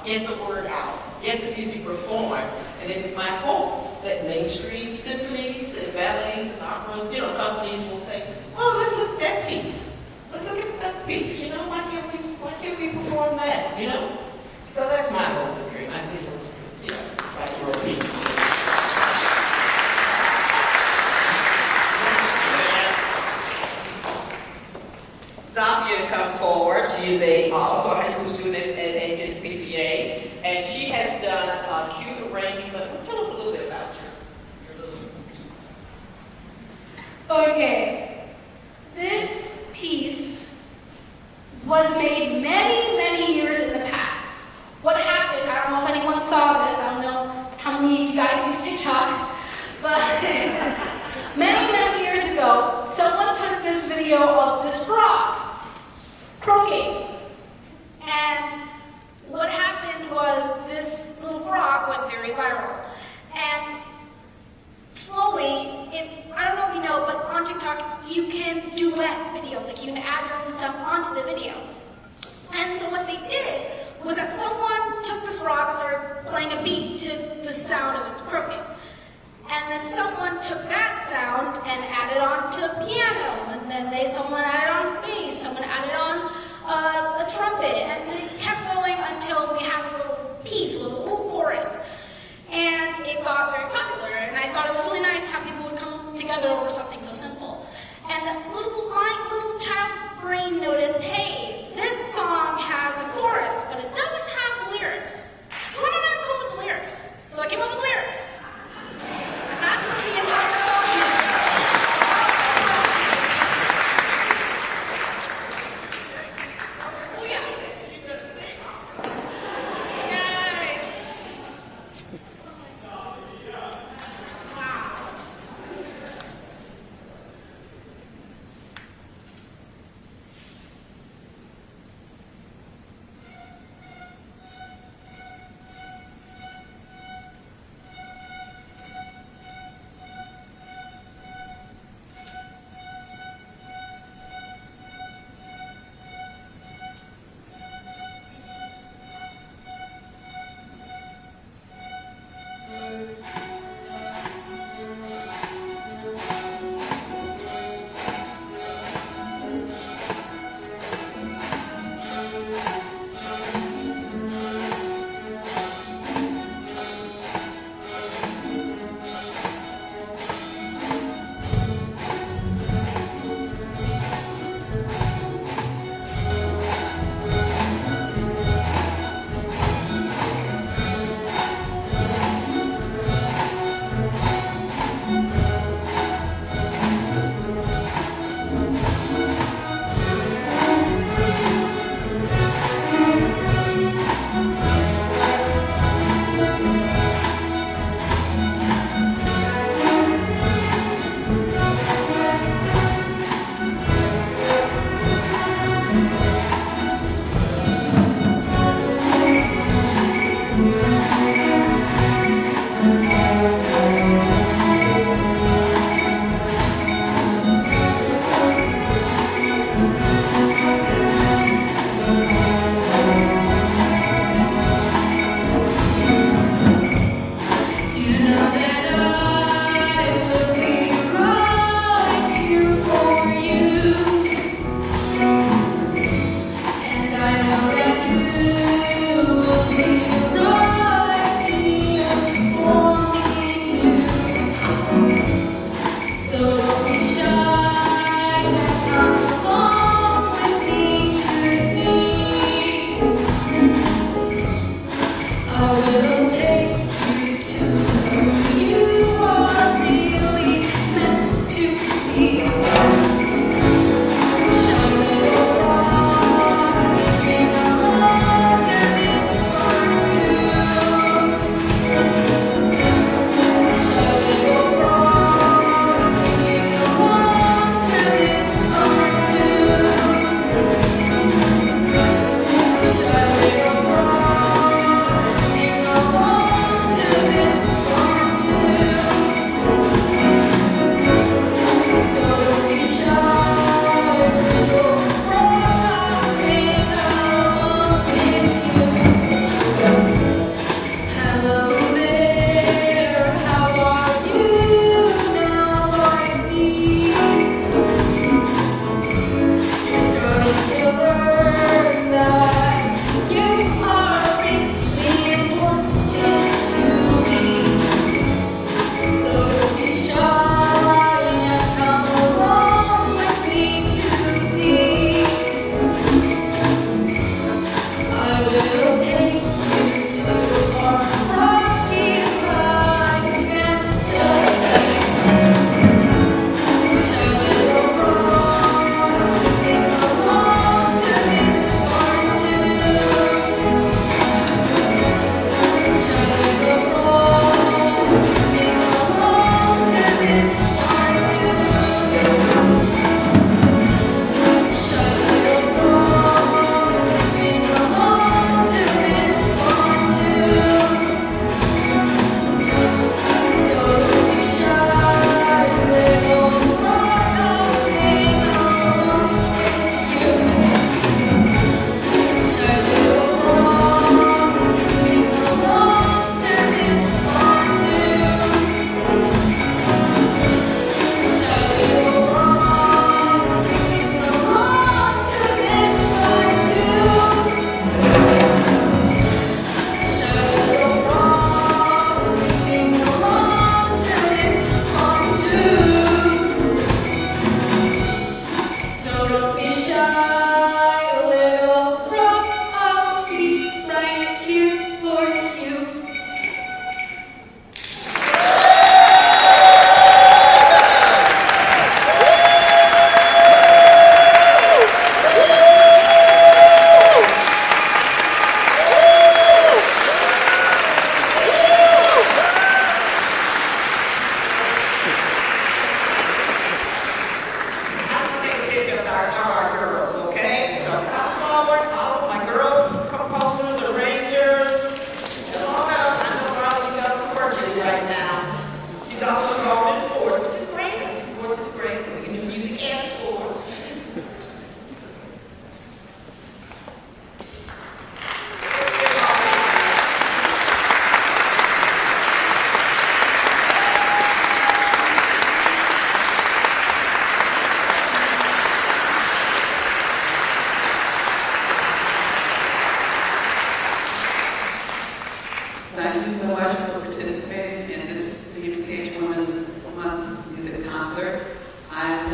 get the word out, get the music performed. And it is my hope that mainstream symphonies and ballets and operas, companies will say, oh, let's look at that piece. Let's look at that piece. Why can't we perform that? So that's my hope and dream. I think it's like a real piece. Zafia come forward. She's also a high school student at HSBPA, and she has done cute arrangement. Tell us a little bit about your little piece. Okay, this piece was made many, many years in the past. What happened, I don't know if anyone saw this, I don't know how many of you guys use TikTok, but many, many years ago, someone took this video of this frog croaking. And what happened was this little frog went very viral. And slowly, I don't know if you know, but on TikTok, you can duet videos. Like you can add your own stuff onto the video. And so what they did was that someone took this frog and started playing a beat to the sound of it croaking. And then someone took that sound and added on to piano. And then someone added on bass, someone added on a trumpet. And this kept going until we had a little piece with a little chorus. And it got very popular, and I thought it was really nice how people would come together over something so simple. And my little child brain noticed, hey, this song has a chorus, but it doesn't have lyrics. So why don't I come up with lyrics? So I came up with lyrics. And that's what the entire song is. Oh yeah. She's gonna sing. Yay.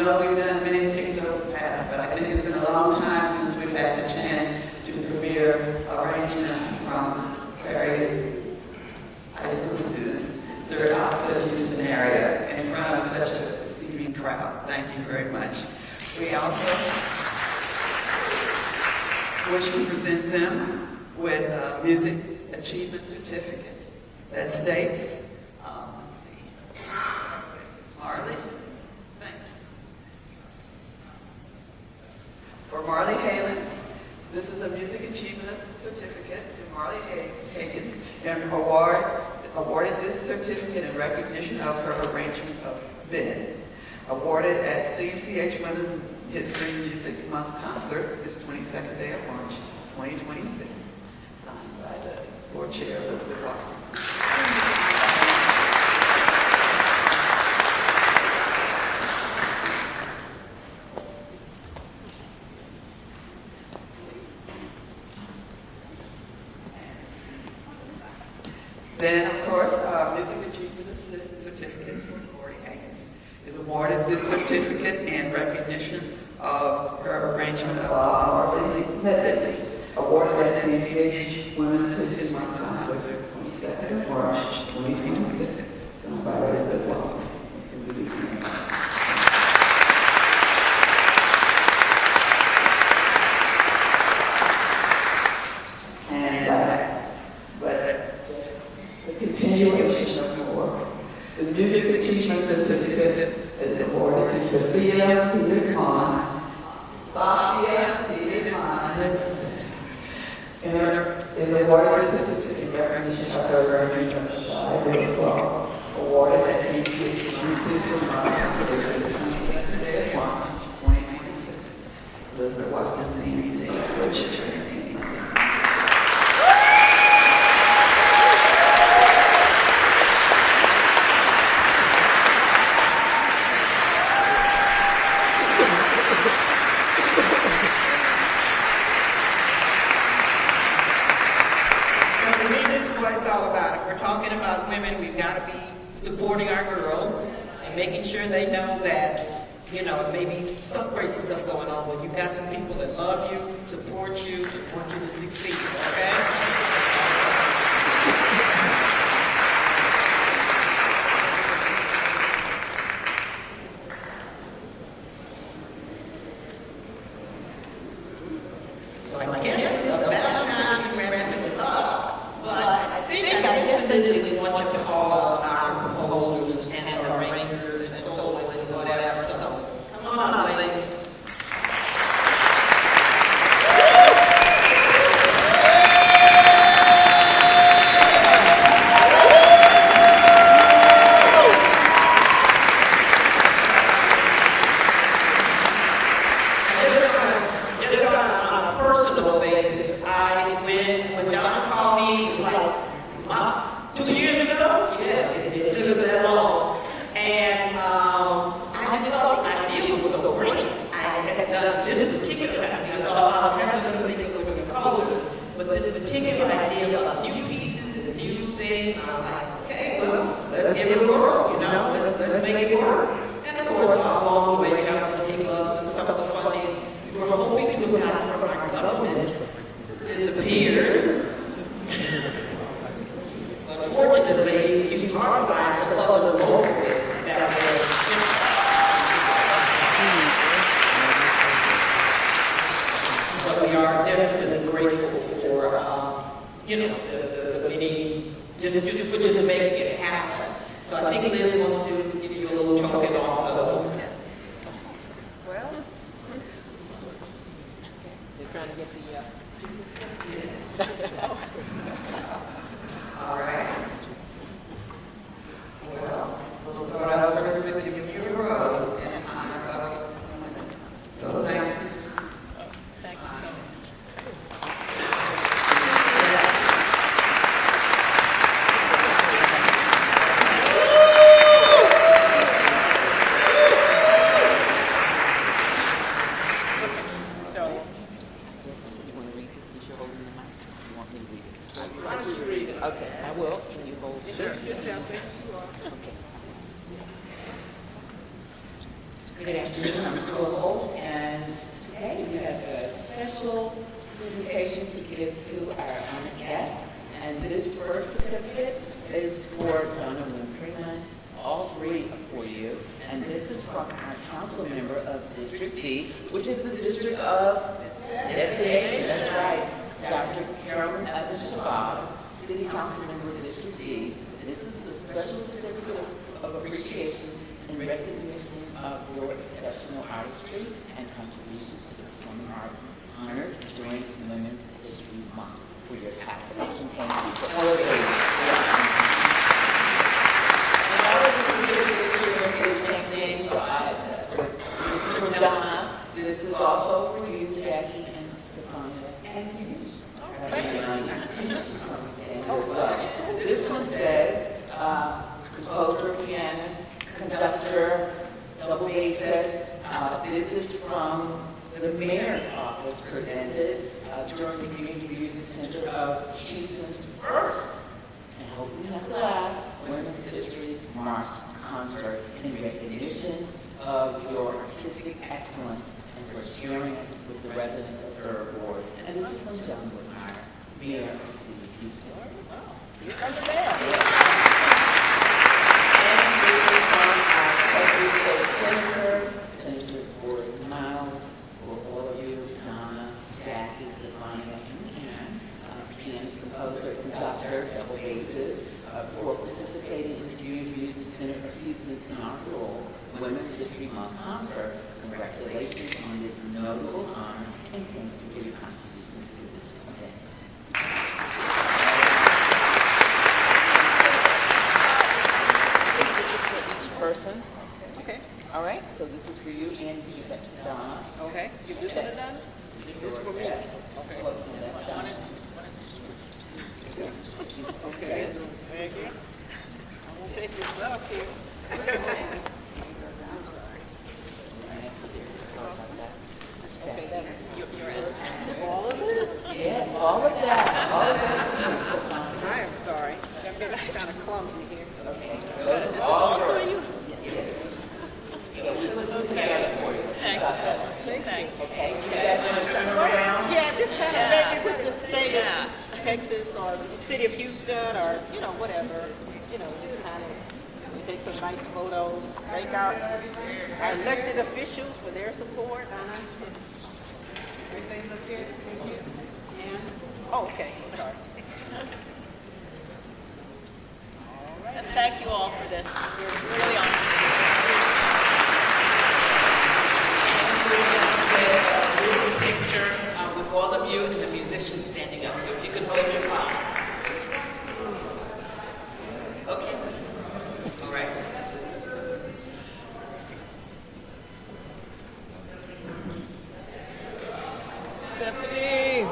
know we've done many things over the past, but I think it's been a long time since we've had the chance to premiere arrangements from various high school students throughout the Houston area in front of such a receiving crowd. Thank you very much. We also wish to present them with a Music Achievement Certificate that states, let's see, Marley, thank you. For Marley Halens, this is a Music Achievement Certificate to Marley Higgins, and awarded this certificate in recognition of her arrangement of Ben. Awarded at CMCH Women's History Music Month Concert this 22nd day of March, 2026. Signed by the board chair, Elizabeth Watkins. Then, of course, our Music Achievement Certificate for Corey Higgins is awarded this certificate in recognition of her arrangement of Marley Medley, awarded at CMCH Women's History Month Concert, 22nd March, 2026. Signed by Elizabeth Watkins. And last, but continuation of work. The Music Achievement Certificate is awarded to Sophia Peter Khan, and is awarded the certificate in recognition of her arrangement by the club, awarded at the Institute of March, 2026. Elizabeth Watkins, CMCH, Orchestra. We've got to be supporting our girls and making sure they know that, you know, maybe some crazy stuff going on, but you've got some people that love you, support you, and want you to succeed, okay? So I guess it's about time we wrap this up, but I think I definitely want to call our composers and arrangers and soloists and whatever, so come on, ladies. When Donna called me, it was like 2 years ago. Yes, it took us that long. And I just thought the idea was so great. I had done this particular idea. I thought I had done some things with the composers, but this particular idea of new pieces and new things, and I was like, okay, well, let's give it a whirl, you know, let's make it work. And of course, along the way, we got the hiccups and some of the funding we were hoping to have gotten from our government disappeared. Unfortunately, Houston Art provides a other local that so we are definitely grateful for, you know, the meeting, just making it happen. So I think Liz wants to give you a little token also. Well, they're trying to get the yes. All right. Well, we'll start out first with giving you a rose in honor of women. So thank you. thanks. Good afternoon, I'm Nicole Holt, and today we have a special presentation to give to our honored guests. And this first certificate is for Donna Winfreyman, all three are for you. And this is from our council member of District D, which is the district of destination, that's right, Dr. Carolyn Evans Shabazz, City Council member of District D. This is the special certificate of appreciation and recognition of your exceptional artistry and contributions to the performing arts honored during Women's History Month for your talent and thank you for elevating. And all of this is the same thing, so this is for Donna, this is also for you, Jackie, and Stefania, and you. As well. This one says, composer, pianist, conductor, double bassist. This is from the mayor's office, presented during the Community Music Center of Houston's first, and hopefully not the last, Women's History March concert in recognition of your artistic excellence and for sharing it with the residents of the Third Ward. And this is from John Woodmeyer, Mayor of the City of Houston. Here comes the band. Senator Boris Miles, for all of you, Donna, Jackie, Stefania, and Aaron, pianist, composer, conductor, double bassist, for participating in the Community Music Center of Houston's inaugural Women's History Month concert. Congratulations on this notable honor, and thank you for your contributions to this event. Person. Okay. All right. So this is for you, and you that's Donna. Okay. Give this one to Donna? This is for me. Okay. That's Donna. Okay. Thank you. I'm gonna take this up here. Okay, that was your answer. All of this? Yes, all of that. All of this. I am sorry. I'm getting kind of clumsy here. Okay. This is also you? Yes. Yeah, we put this together for you. Thank you. Thank you. Okay. You guys want to turn around? Yeah, just kind of maybe with the state of Texas or the city of Houston or, you know, whatever. You know, just kind of take some nice photos. Thank our elected officials for their support. Everything look good in Houston. And, oh, okay. Sorry. And thank you all for this. We're really honored. A picture with all of you and the musicians standing up. So if you could hold your applause. Okay. All right. Stephanie!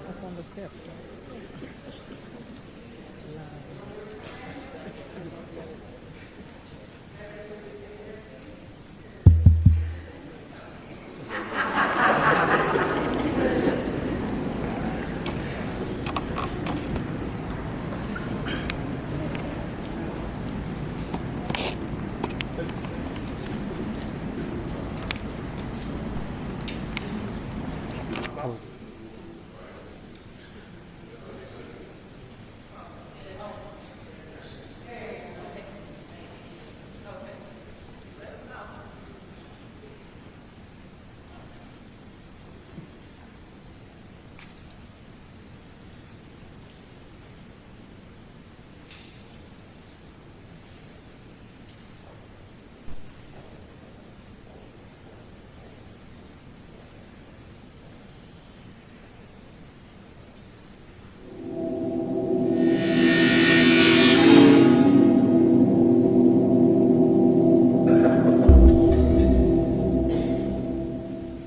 Up on the step.